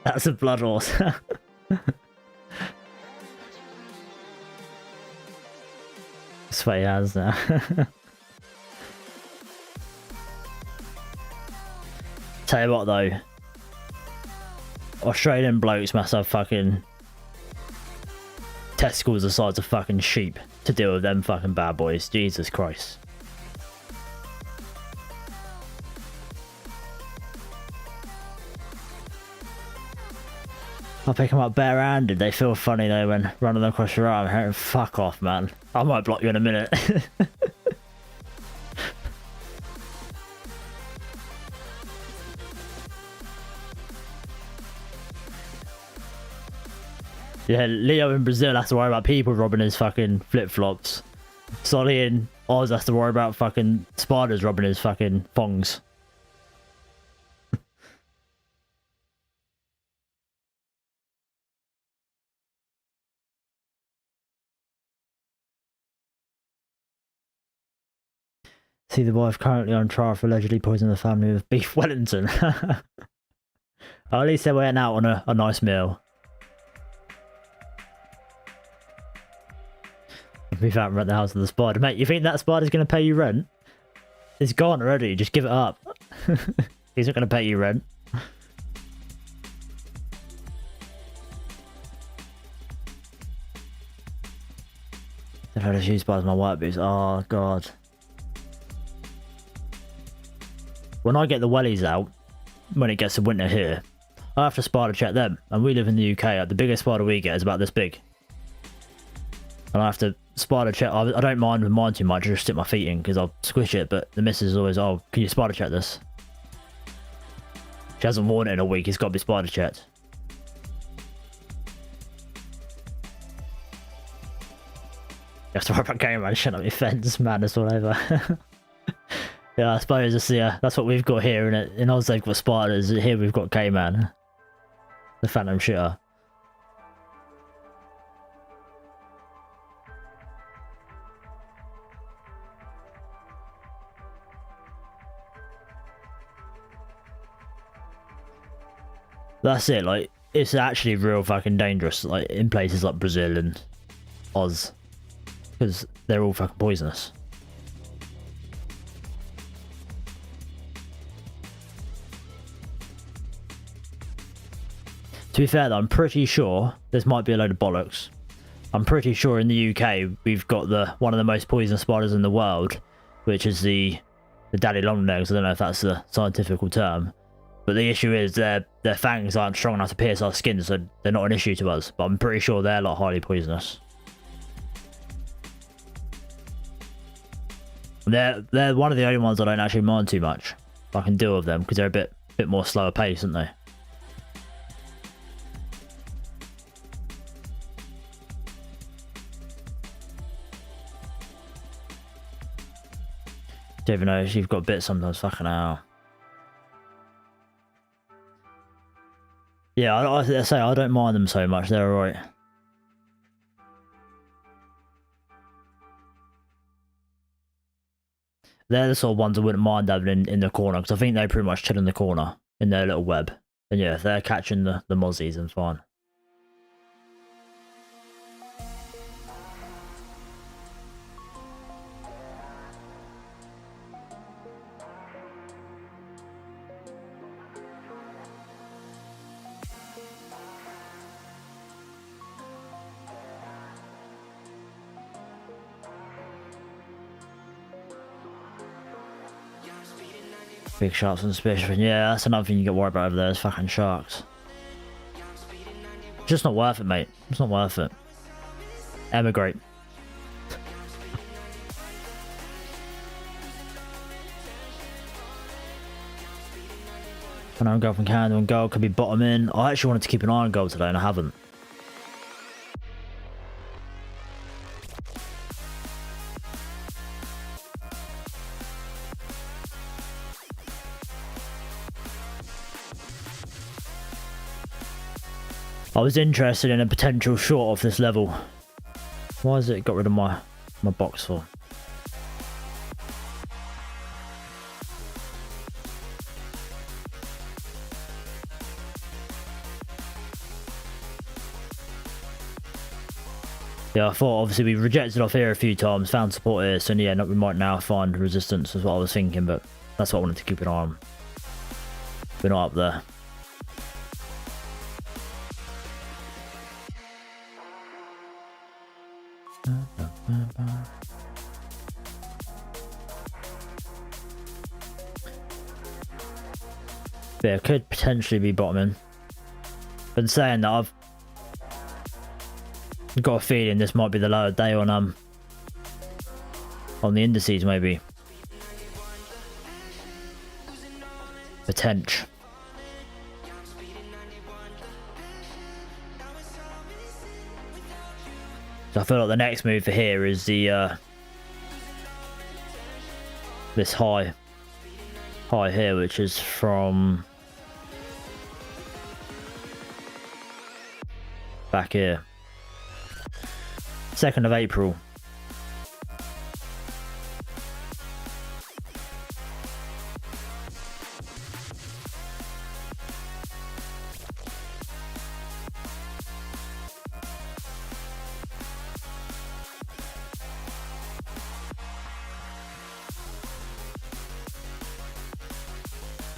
That's a blood horse. That's what he has now. Tell you what though, Australian blokes must have fucking testicles the size of fucking sheep to deal with them fucking bad boys. Jesus Christ. I pick them up bare-handed. They feel funny though when running them across your arm. Fuck off, man. I might block you in a minute. Yeah, Leo in Brazil has to worry about people robbing his fucking flip-flops. Solly in Oz has to worry about fucking spiders robbing his fucking thongs. See the wife currently on trial for allegedly poisoning the family with beef Wellington. At least they went out on a nice meal. We found rent the house of the spider. Mate, you think that spider's going to pay you rent? It's gone already. Just give it up. He's not going to pay you rent. I've had a few spiders in my white boots. Oh, God. When I get the wellies out, when it gets to winter here, I have to spider check them. And we live in the UK. The biggest spider we get is about this big. And I have to spider check. I don't mind with mine too much. I just stick my feet in because I'll squish it. But the missus is always, oh, can you spider check this? She hasn't worn it in a week. It's got to be spider checked. You have to worry about going around shutting up your fence. Madness all over. Yeah, I suppose that's what we've got here. In Oz they've got spiders. Here we've got K-Man. The Phantom Shooter. That's it, like, it's actually real fucking dangerous, like, in places like Brazil and Oz. Because they're all fucking poisonous. To be fair though, I'm pretty sure, this might be a load of bollocks. I'm pretty sure in the UK, we've got one of the most poisonous spiders in the world, which is the daddy long legs. I don't know if that's the scientific term. But the issue is their fangs aren't strong enough to pierce our skin, so they're not an issue to us. But I'm pretty sure they're like highly poisonous. They're one of the only ones I don't actually mind too much. I can deal with them because they're a bit more slower pace, aren't they? Don't even know if you've got bits sometimes. Fucking hell. Yeah, I say I don't mind them so much. They're alright. They're the sort of ones I wouldn't mind having in the corner, because I think they pretty much chill in the corner in their little web. And yeah, if they're catching the mozzies, then fine. Big sharks and suspicion. Yeah, that's another thing you get worried about over there is fucking sharks. Just not worth it, mate. It's not worth it. Emigrate. An iron gold from Canada and gold could be bottom in. I actually wanted to keep an iron gold today and I haven't. I was interested in a potential short off this level. Why has it got rid of my box for? Yeah, I thought obviously we rejected off here a few times, found support here, so yeah, we might now find resistance is what I was thinking, but that's what I wanted to keep an eye on. We're not up there. Yeah, could potentially be bottoming. Been saying that I've got a feeling this might be the lower day on the indices maybe. Potential. So I feel like the next move for here is the this high here, which is from back here, 2nd of April.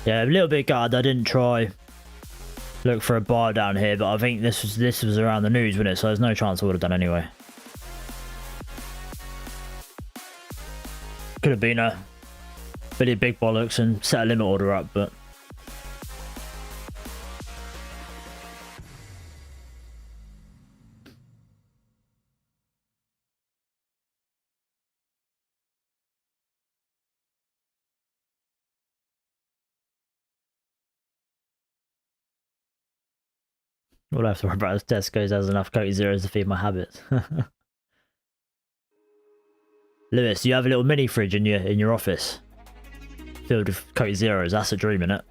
Yeah, a little bit gutted I didn't try look for a bar down here, but I think this was around the news, wasn't it? So there's no chance I would have done anyway. Could have been a really big bollocks and set a limit order up, but all I have to worry about is Tesco's has enough Coty Zeros to feed my habits. Lewis, you have a little mini fridge in your office filled with Coty Zeros. That's a dream, innit?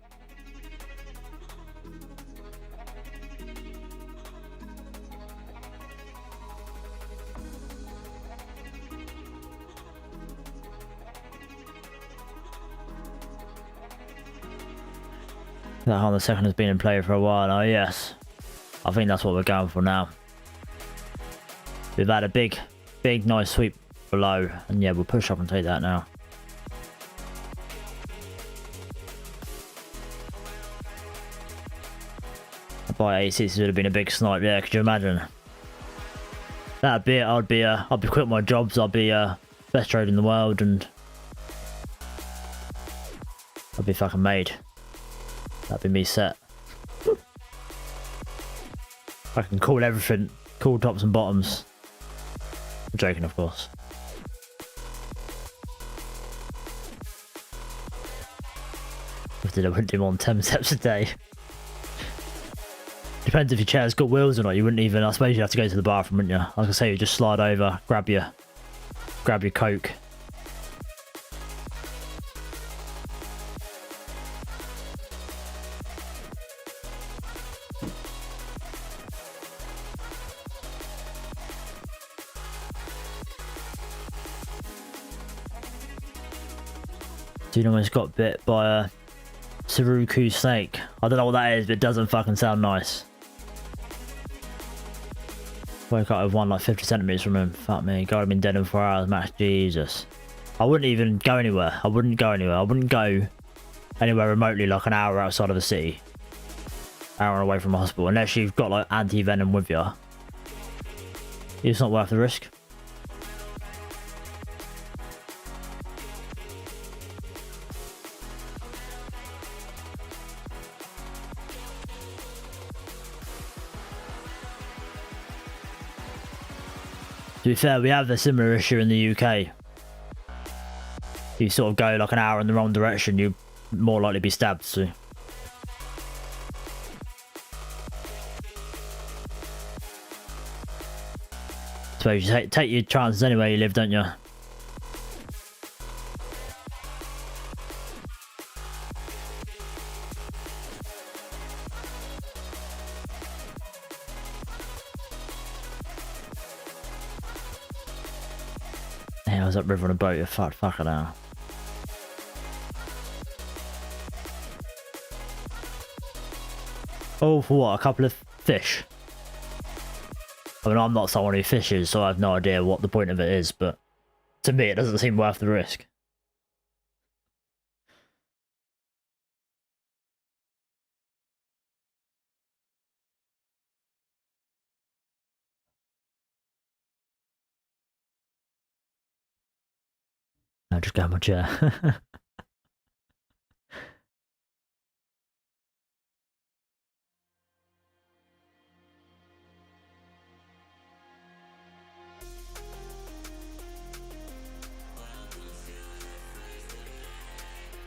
That on the second has been in play for a while. Oh yes, I think that's what we're going for now. We've had a big nice sweep below, and yeah, we'll push up and take that now. By 86 would have been a big snipe, yeah. Could you imagine? That'd be it. I'd be quitting my jobs. I'd be best trader in the world, and I'd be fucking made. That'd be me set. I can call everything, call tops and bottoms. I'm joking, of course. I wouldn't do more than 10 steps a day. Depends if your chair's got wheels or not. You wouldn't even. I suppose you have to go to the bathroom, wouldn't you? Like I say, you just slide over, grab your Coke. Dude almost got bit by a Suruku snake. I don't know what that is, but it doesn't fucking sound nice. Woke up with one like 50 centimeters from him. Fuck me. God, I've been dead in 4 hours max. Jesus. I wouldn't even go anywhere. I wouldn't go anywhere remotely like an hour outside of the city. Hour away from a hospital. Unless you've got like anti-venom with you. It's not worth the risk. To be fair, we have a similar issue in the UK. You sort of go like an hour in the wrong direction, you're more likely to be stabbed, so. Suppose you take your chances anywhere you live, don't you? Yeah, I was upriver on a boat, fucking hell. Oh, for what? A couple of fish? I mean, I'm not someone who fishes, so I have no idea what the point of it is, but to me, it doesn't seem worth the risk. I'll just go in my chair.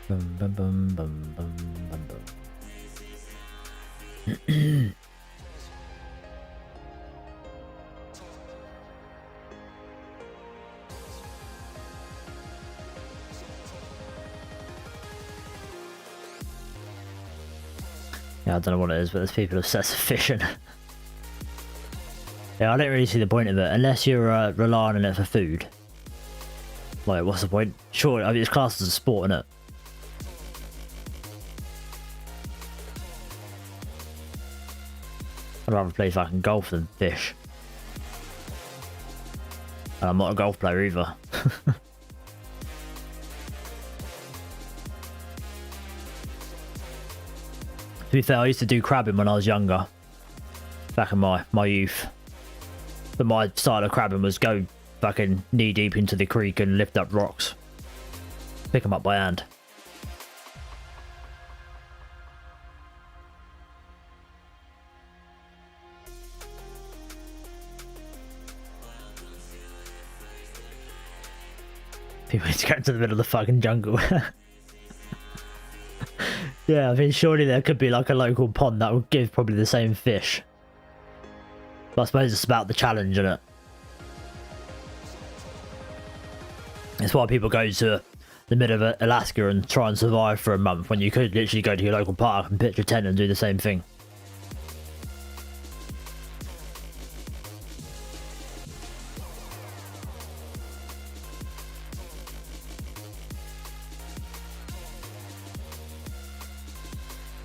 Bum, bum, bum, bum, bum, bum, bum. Yeah, I don't know what it is, but there's people obsessed with fishing. Yeah, I don't really see the point of it unless you're relying on it for food. Like, what's the point? Sure, I mean, it's classed as a sport, innit? I'd rather play fucking golf than fish. And I'm not a golf player either. To be fair, I used to do crabbing when I was younger. Back in my youth. But my style of crabbing was go fucking knee deep into the creek and lift up rocks. Pick them up by hand. People need to go into the middle of the fucking jungle. Yeah, I mean, surely there could be like a local pond that would give probably the same fish. But I suppose it's about the challenge, isn't it? It's why people go to the middle of Alaska and try and survive for a month when you could literally go to your local park and pitch a tent and do the same thing.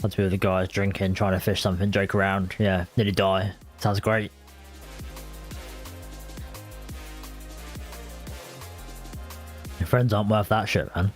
Lots of people, the guys drinking, trying to fish something, joke around. Yeah, nearly die. Sounds great. Your friends aren't worth that shit, man.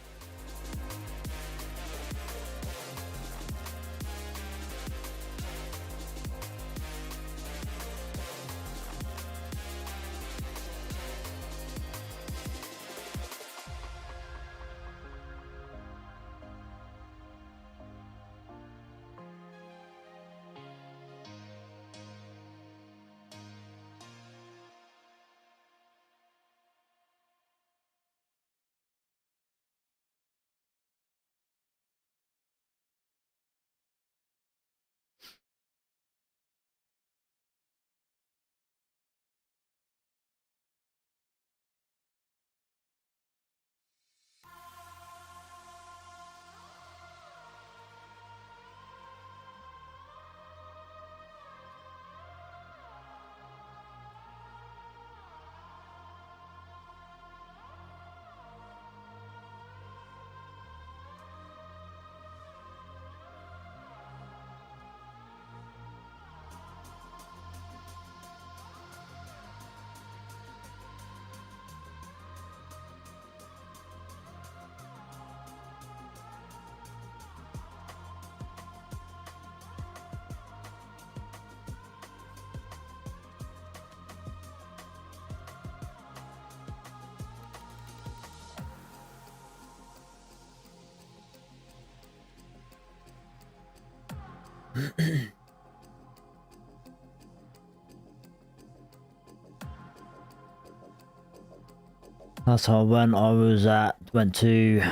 That's how when I went to,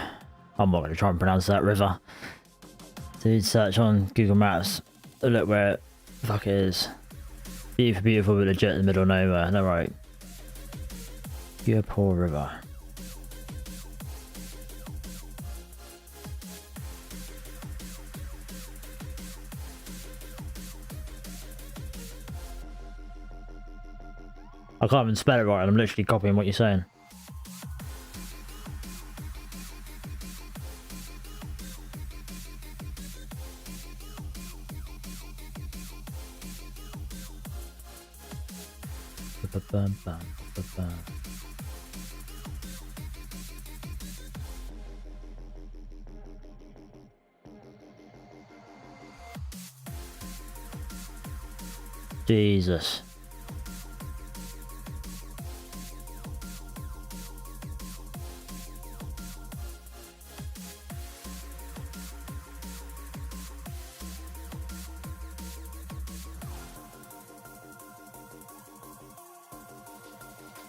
I'm not going to try and pronounce that river. Did search on Google Maps, look where the fuck it is. Beautiful, beautiful, but legit in the middle of nowhere. No, right. Poor river. I can't even spell it right, and I'm literally copying what you're saying. Jesus.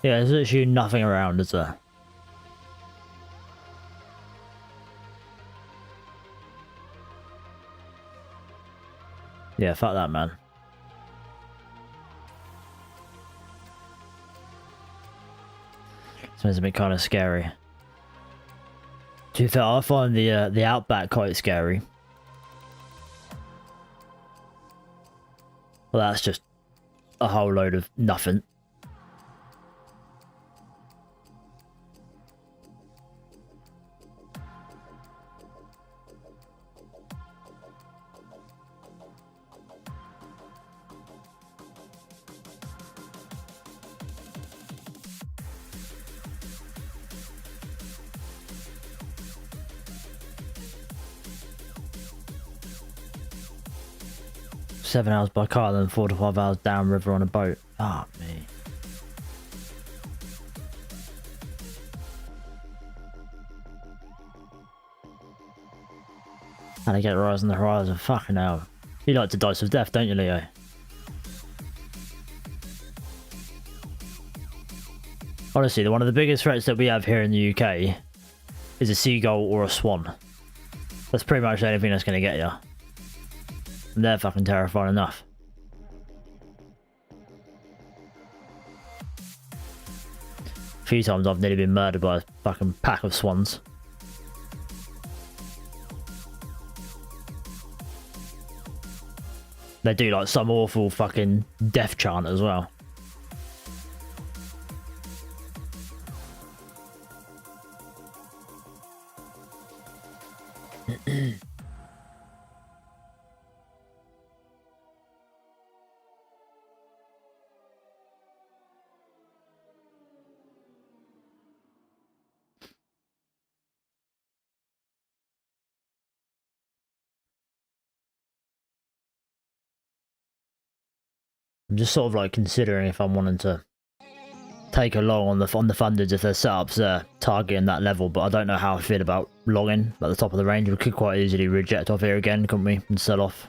Yeah, there's literally nothing around, is there? Yeah, fuck that, man. So it's a bit kind of scary. To be fair, I find the Outback quite scary. Well, that's just a whole load of nothing. "7 hours by car, then 4 to 5 hours downriver on a boat." Ah, me. How to get rise on the horizon? Fucking hell. You like to dice with death, don't you, Leo? Honestly, one of the biggest threats that we have here in the UK is a seagull or a swan. That's pretty much the only thing that's going to get you. And they're fucking terrifying enough. A few times I've nearly been murdered by a fucking pack of swans. They do like some awful fucking death chant as well. I'm just sort of like considering if I'm wanting to take a log on the funders if their setups there targeting that level, but I don't know how I feel about logging at the top of the range. We could quite easily reject off here again, couldn't we, and sell off.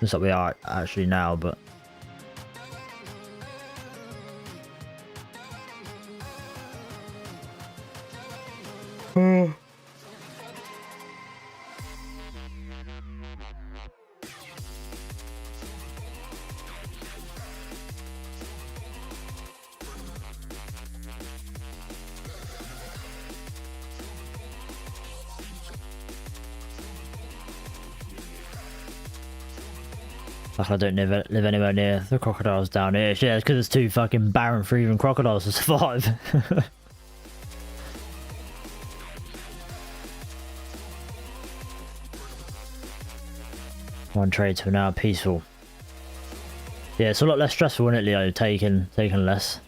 Just like we are actually now, but like I don't live anywhere near the crocodiles down here. Yeah, it's because it's too fucking barren for even crocodiles to survive. One trade to now peaceful. Yeah, it's a lot less stressful, isn't it, Leo? Taking less.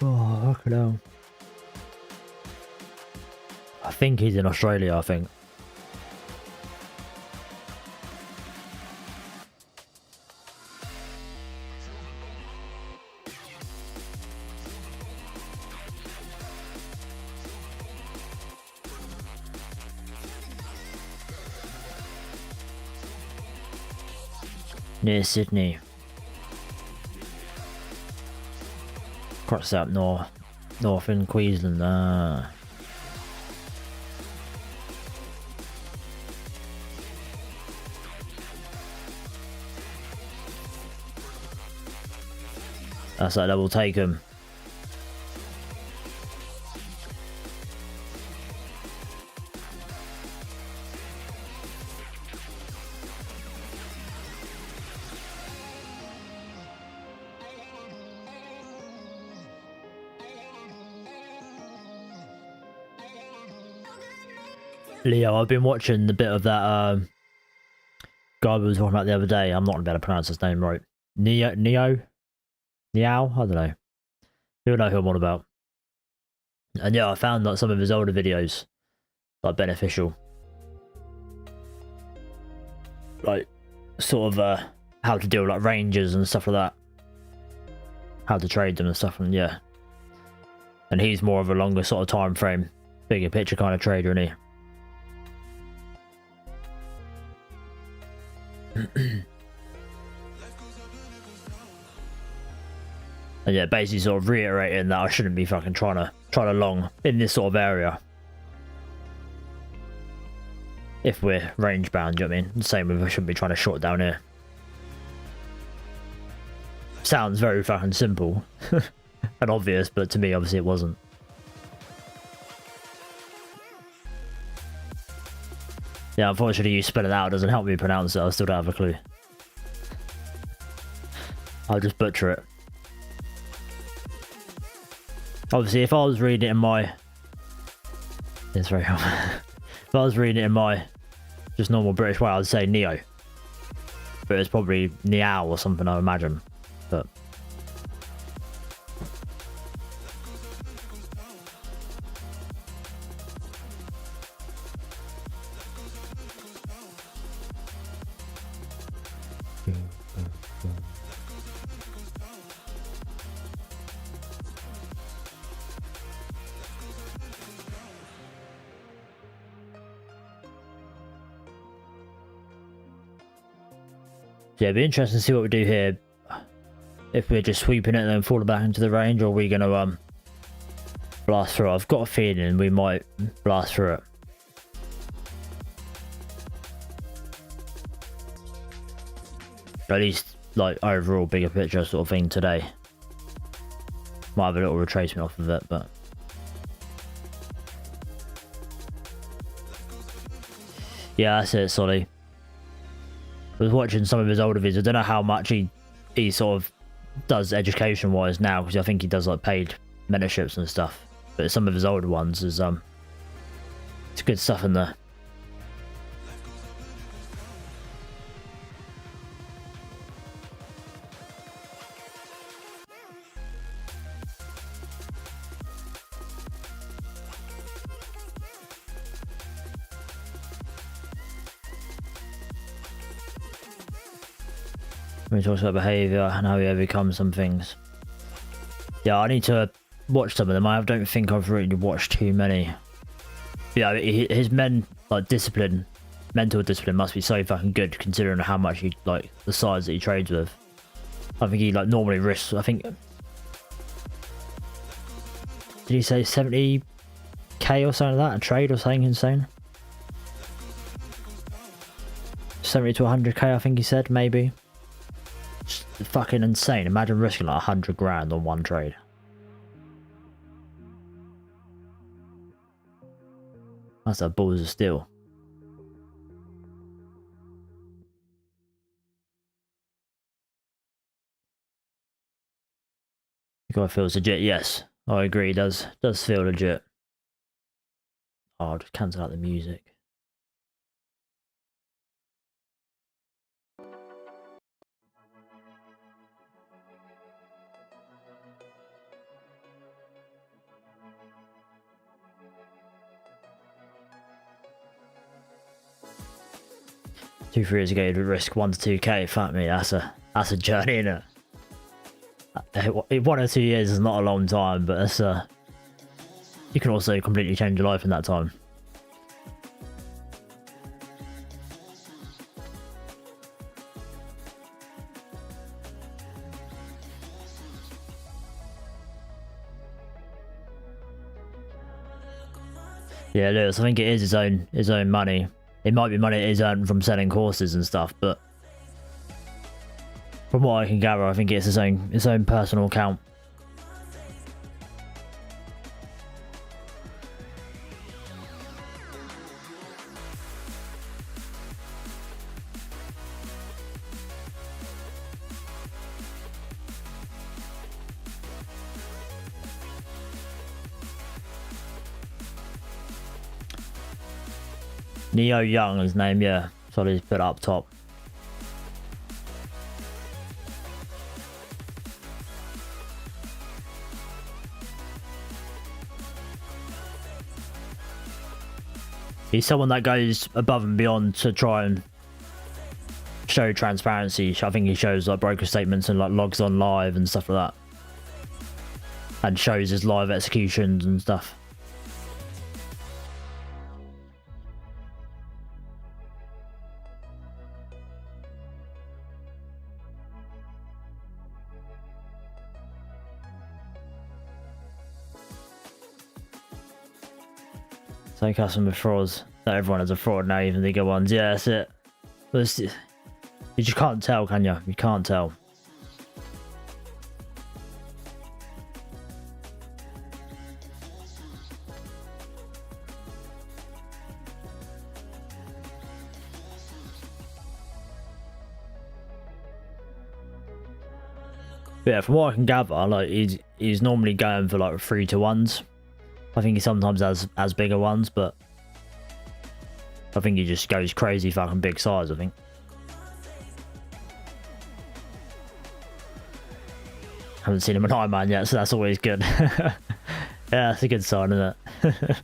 Oh, fucking hell. I think he's in Australia, I think. Near Sydney. Across up north in Queensland. That's like that will take him. Leo, I've been watching the bit of that guy we were talking about the other day. I'm not going to be able to pronounce his name right. Neo? I don't know. You'll know who I'm on about. And yeah, I found like some of his older videos like beneficial. Like sort of how to deal with like rangers and stuff like that. How to trade them and stuff, and yeah. And he's more of a longer sort of time frame, bigger picture kind of trader, isn't he? And yeah, basically sort of reiterating that I shouldn't be fucking trying to long in this sort of area. If we're range bound, do you know what I mean? Same with I shouldn't be trying to short down here. Sounds very fucking simple and obvious, but to me obviously it wasn't. Yeah, unfortunately you spell it out doesn't help me pronounce it, I still don't have a clue. I'll just butcher it. Obviously if I was reading it in my... It's very hard. If I was reading it in my just normal British way, I'd say Neo. But it's probably Niao or something, I imagine. But... yeah, it'd be interesting to see what we do here. If we're just sweeping it and then falling back into the range, or are we going to blast through it? I've got a feeling we might blast through it. At least, like, overall bigger picture sort of thing today. Might have a little retracement off of it, but... yeah, that's it, Solly. I was watching some of his older videos. I don't know how much he sort of does education wise now, because I think he does like paid mentorships and stuff. But some of his older ones is it's good stuff in there. When he talks about behaviour and how he overcomes some things. Yeah, I need to watch some of them. I don't think I've really watched too many. Yeah, his mental discipline must be so fucking good considering how much he, like, the size that he trades with. I think he, like, normally risks, I think... Did he say 70k or something like that? A trade or something insane? 70 to 100k I think he said, maybe. Fucking insane. Imagine risking like 100 grand on one trade. That's a balls of steel. The guy feels legit. Yes, I agree. He does feel legit. Oh, I'll just cancel out the music. Two, 3 years ago, you'd risk 1 to 2k. Fuck me, that's a journey, innit? 1 or 2 years is not a long time, but that's you can also completely change your life in that time. Yeah, Lewis, I think it is his own money. It might be money he's earned from selling courses and stuff, but from what I can gather, I think it's his own personal account. Neo Young, his name, yeah. So he's put up top. He's someone that goes above and beyond to try and show transparency. I think he shows like broker statements and like logs on live and stuff like that. And shows his live executions and stuff. So customer frauds. Not everyone has a fraud now, even the good ones. Yeah, that's it. But it's, you just can't tell, can you? You can't tell. But yeah, from what I can gather, like he's normally going for like 3-to-1s. I think he sometimes has bigger ones, but I think he just goes crazy fucking big size, I think. Haven't seen him in Iron yet, so that's always good. Yeah, that's a good sign, isn't it?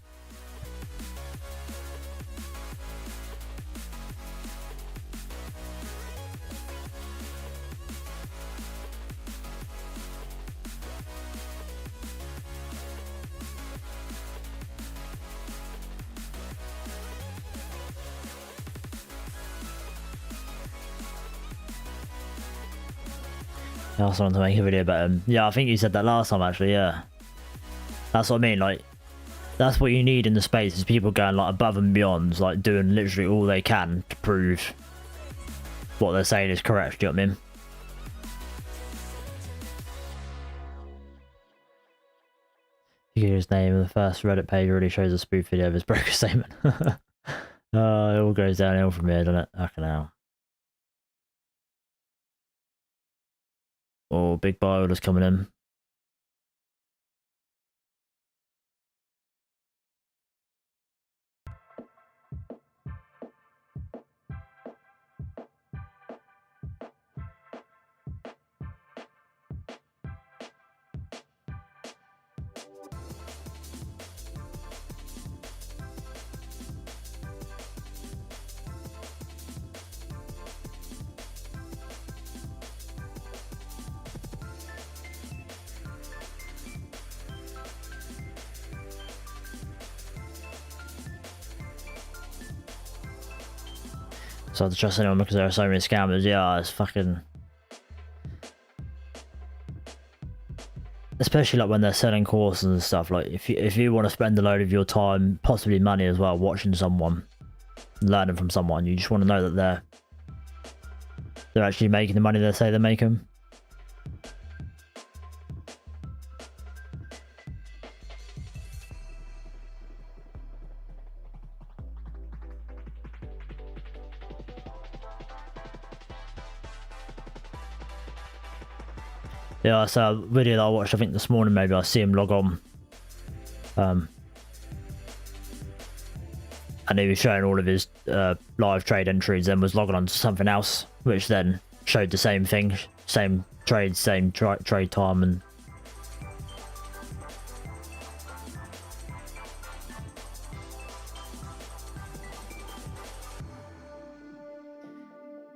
I also want to make a video about him. Yeah, I think you said that last time actually, yeah. That's what I mean, like, that's what you need in the space, is people going like above and beyond, like doing literally all they can to prove what they're saying is correct, do you know what I mean? His name in the first Reddit page really shows a spoof video of his broker statement. It all goes downhill from here, doesn't it? Fucking hell. Oh, big buy orders coming in. So I have to trust anyone because there are so many scammers. Yeah, it's fucking... Especially like when they're selling courses and stuff. Like if you want to spend a load of your time, possibly money as well, watching someone, learning from someone, you just want to know that they're actually making the money they say they're making. Yeah, I saw a video that I watched, I think this morning maybe, I see him log on. And he was showing all of his live trade entries, then was logging on to something else, which then showed the same thing, same trade, same trade time, and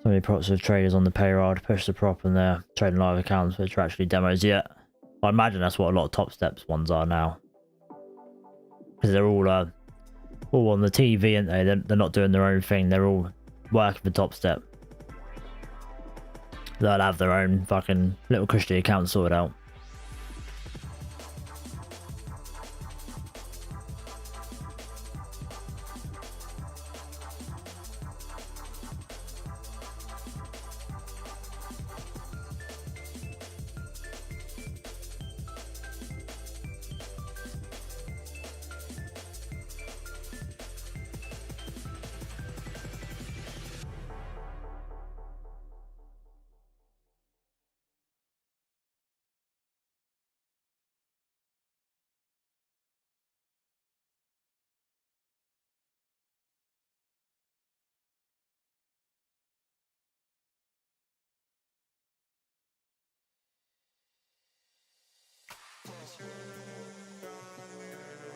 so many props with traders on the payroll to push the prop in their trading live accounts, which are actually demos yet. I imagine that's what a lot of Topstep ones are now, because they're all on the TV, aren't they? They're not doing their own thing. They're all working for Topstep. They'll have their own fucking little custody account sorted out.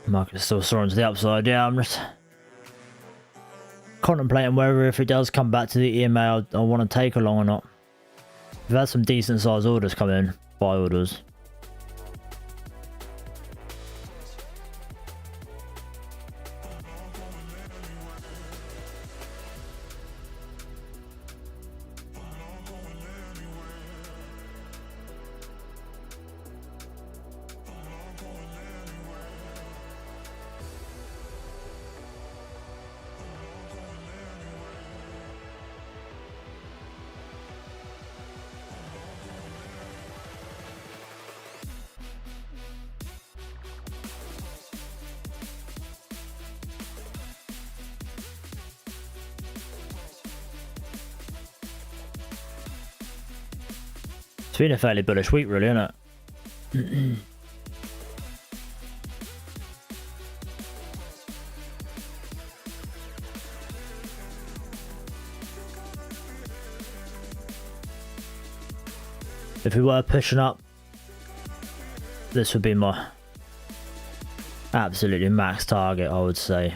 Market's still soaring to the upside. Yeah, I'm just contemplating whether if it does come back to the EMA I want to take along or not. We've had some decent sized orders come in, buy orders. It's been a fairly bullish week, really, isn't it? If we were pushing up, this would be my absolutely max target, I would say.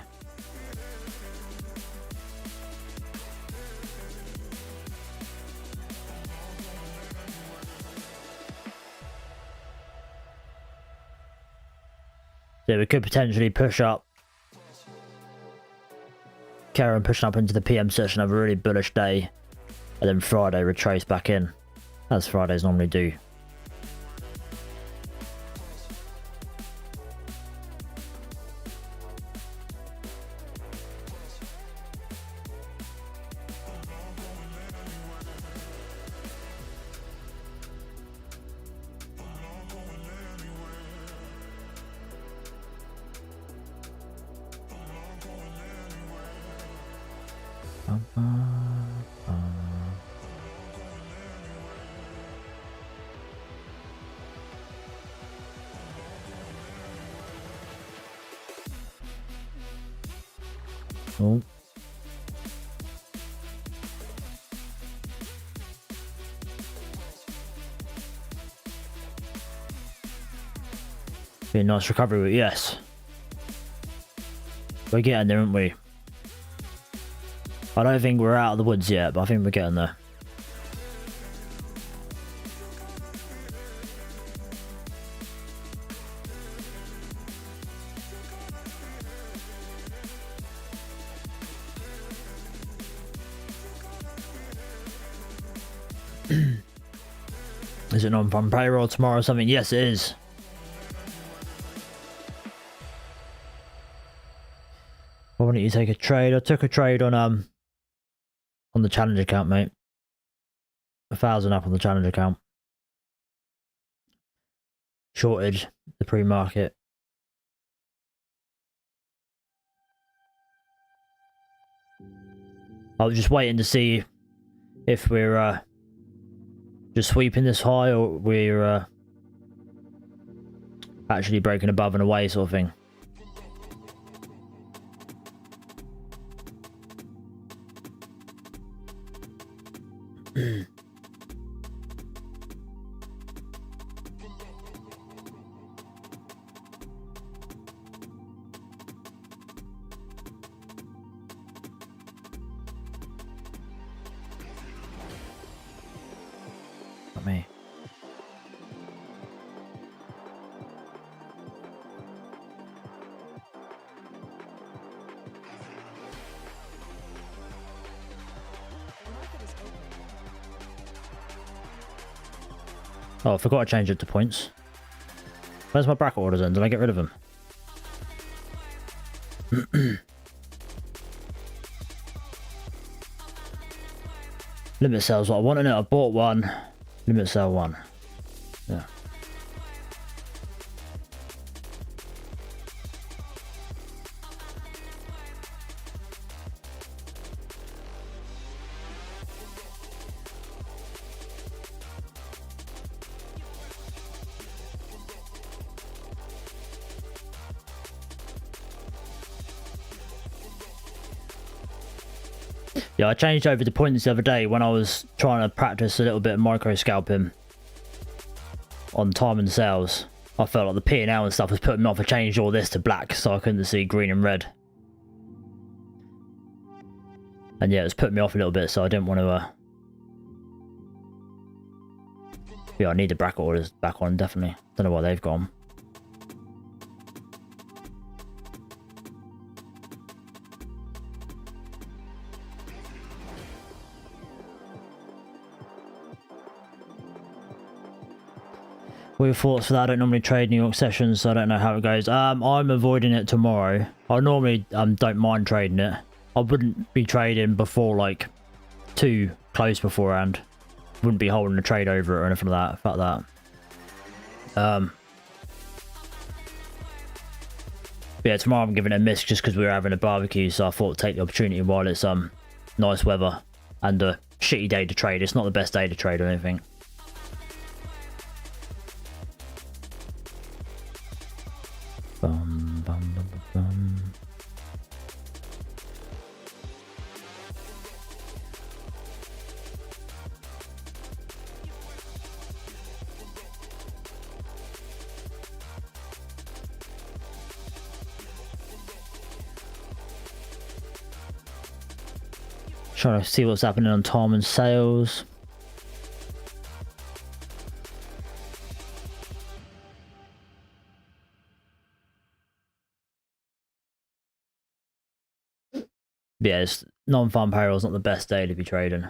So we could potentially push up. Carry on pushing up into the PM session, have a really bullish day, and then Friday retrace back in, as Fridays normally do. Oh. Be a nice recovery, yes. We're getting there, aren't we? I don't think we're out of the woods yet, but I think we're getting there. Is it non-farm payroll tomorrow or something? Yes, it is. Why don't you take a trade? I took a trade on the challenge account, mate. 1,000 up on the challenge account. Shorted the pre-market. I was just waiting to see if we're just sweeping this high or we're actually breaking above and away sort of thing. Not me. Oh, I forgot to change it to points. Where's my bracket orders then? Did I get rid of them? Limit sales what I wanted it. I bought one. Limit sell one. Yeah. Yeah, I changed over to points the other day when I was trying to practice a little bit of micro scalping on time and sales. I felt like the P&L and stuff was putting me off. I changed all this to black so I couldn't see green and red. And yeah, it was putting me off a little bit, so I didn't want to... Yeah, I need the bracket orders back on, definitely. Don't know why they've gone. What are your thoughts for that? I don't normally trade New York sessions, so I don't know how it goes. I'm avoiding it tomorrow. I normally don't mind trading it. I wouldn't be trading before like too close beforehand. Wouldn't be holding a trade over it or anything like that. Fuck that. But yeah, tomorrow I'm giving it a miss just because we were having a barbecue, so I thought I'd take the opportunity while it's nice weather and a shitty day to trade. It's not the best day to trade or anything. Trying to see what's happening on Tom and sales. Yeah, it's non-farm payroll is not the best day to be trading.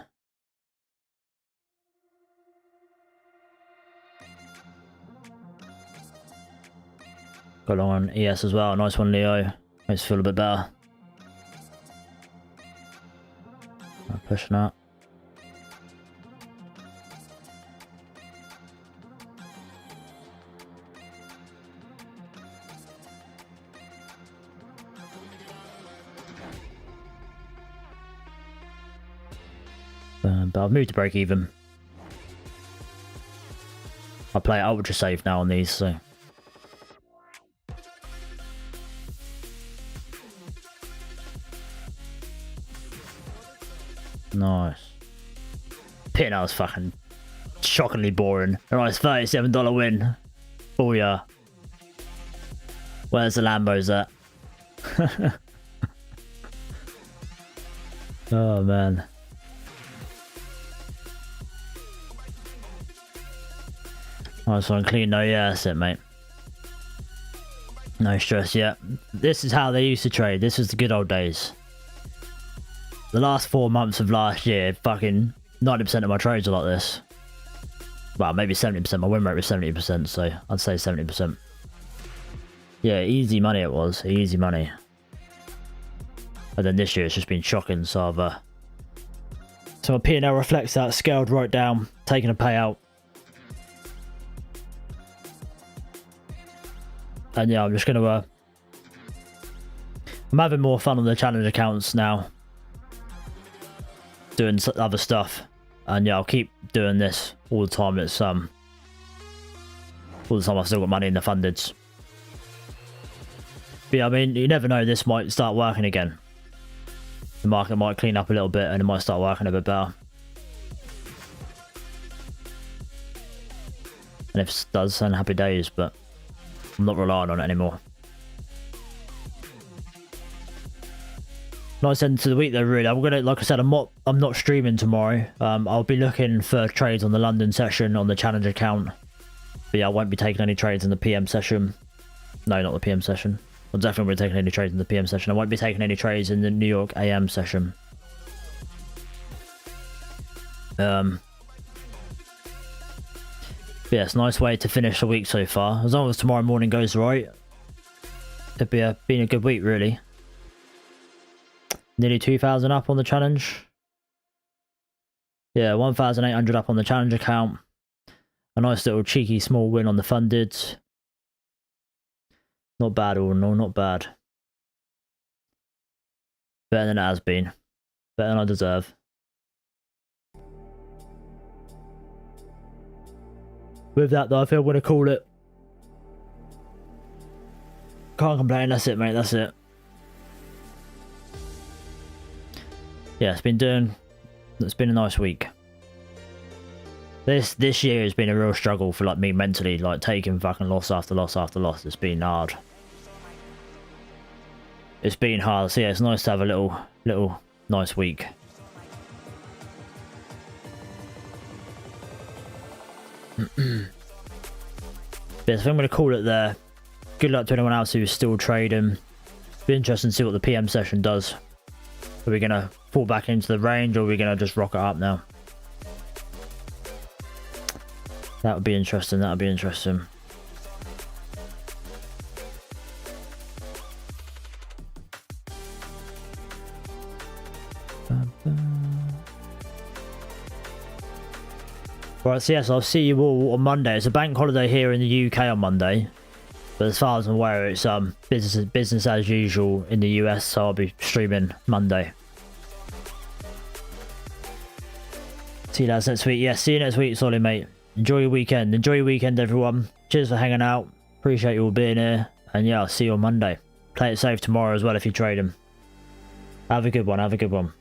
Got along on ES as well. Nice one, Leo. Makes me feel a bit better. Pushing that. But I've moved to break even. I play ultra safe now on these, so. Nice. Pit now was fucking shockingly boring. Alright, it's $37 win. Oh yeah. Where's the Lambos at? Oh man. Nice one, clean. No, yeah, that's it, mate. No stress, yeah. This is how they used to trade. This was the good old days. The last 4 months of last year, fucking 90% of my trades are like this. Well, maybe 70%. My win rate was 70%, so I'd say 70%. Yeah, easy money it was. Easy money. And then this year it's just been shocking, so I've... So my P&L reflects that, scaled right down, taking a payout. And yeah, I'm just going to... I'm having more fun on the challenge accounts now. Doing other stuff. And yeah, I'll keep doing this all the time. It's all the time I've still got money in the fundeds. But yeah, I mean, you never know, this might start working again. The market might clean up a little bit and it might start working a bit better. And if it does, then happy days, but I'm not relying on it anymore. Nice end to the week though, really. I'm gonna, like I said, I'm not streaming tomorrow. I'll be looking for trades on the London session on the challenge account. But yeah, I won't be taking any trades in the PM session. No, not the PM session. I'm definitely won't be taking any trades in the PM session. I won't be taking any trades in the New York AM session. But yeah, it's a nice way to finish the week so far. As long as tomorrow morning goes right, it'd be been a good week, really. Nearly 2,000 up on the challenge. Yeah, 1,800 up on the challenge account. A nice little cheeky small win on the funded. Not bad, all in all, not bad. Better than it has been. Better than I deserve. With that though, I think I'm going to call it. Can't complain, that's it, mate, that's it. Yeah, it's been a nice week. This year has been a real struggle for like me mentally, like taking fucking loss after loss after loss. It's been hard. It's been hard, so yeah, it's nice to have a little nice week. But so I'm going to call it there. Good luck to anyone else who's still trading. Be interesting to see what the PM session does. Are we going to fall back into the range, or are we going to just rock it up now? That would be interesting, that would be interesting. Right, so yes, I'll see you all on Monday. It's a bank holiday here in the UK on Monday. But as far as I'm aware, it's business as usual in the US, so I'll be streaming Monday. See you guys next week. Yeah, see you next week, Solly, mate. Enjoy your weekend. Enjoy your weekend, everyone. Cheers for hanging out. Appreciate you all being here. And yeah, I'll see you on Monday. Play it safe tomorrow as well if you're trading. Have a good one. Have a good one.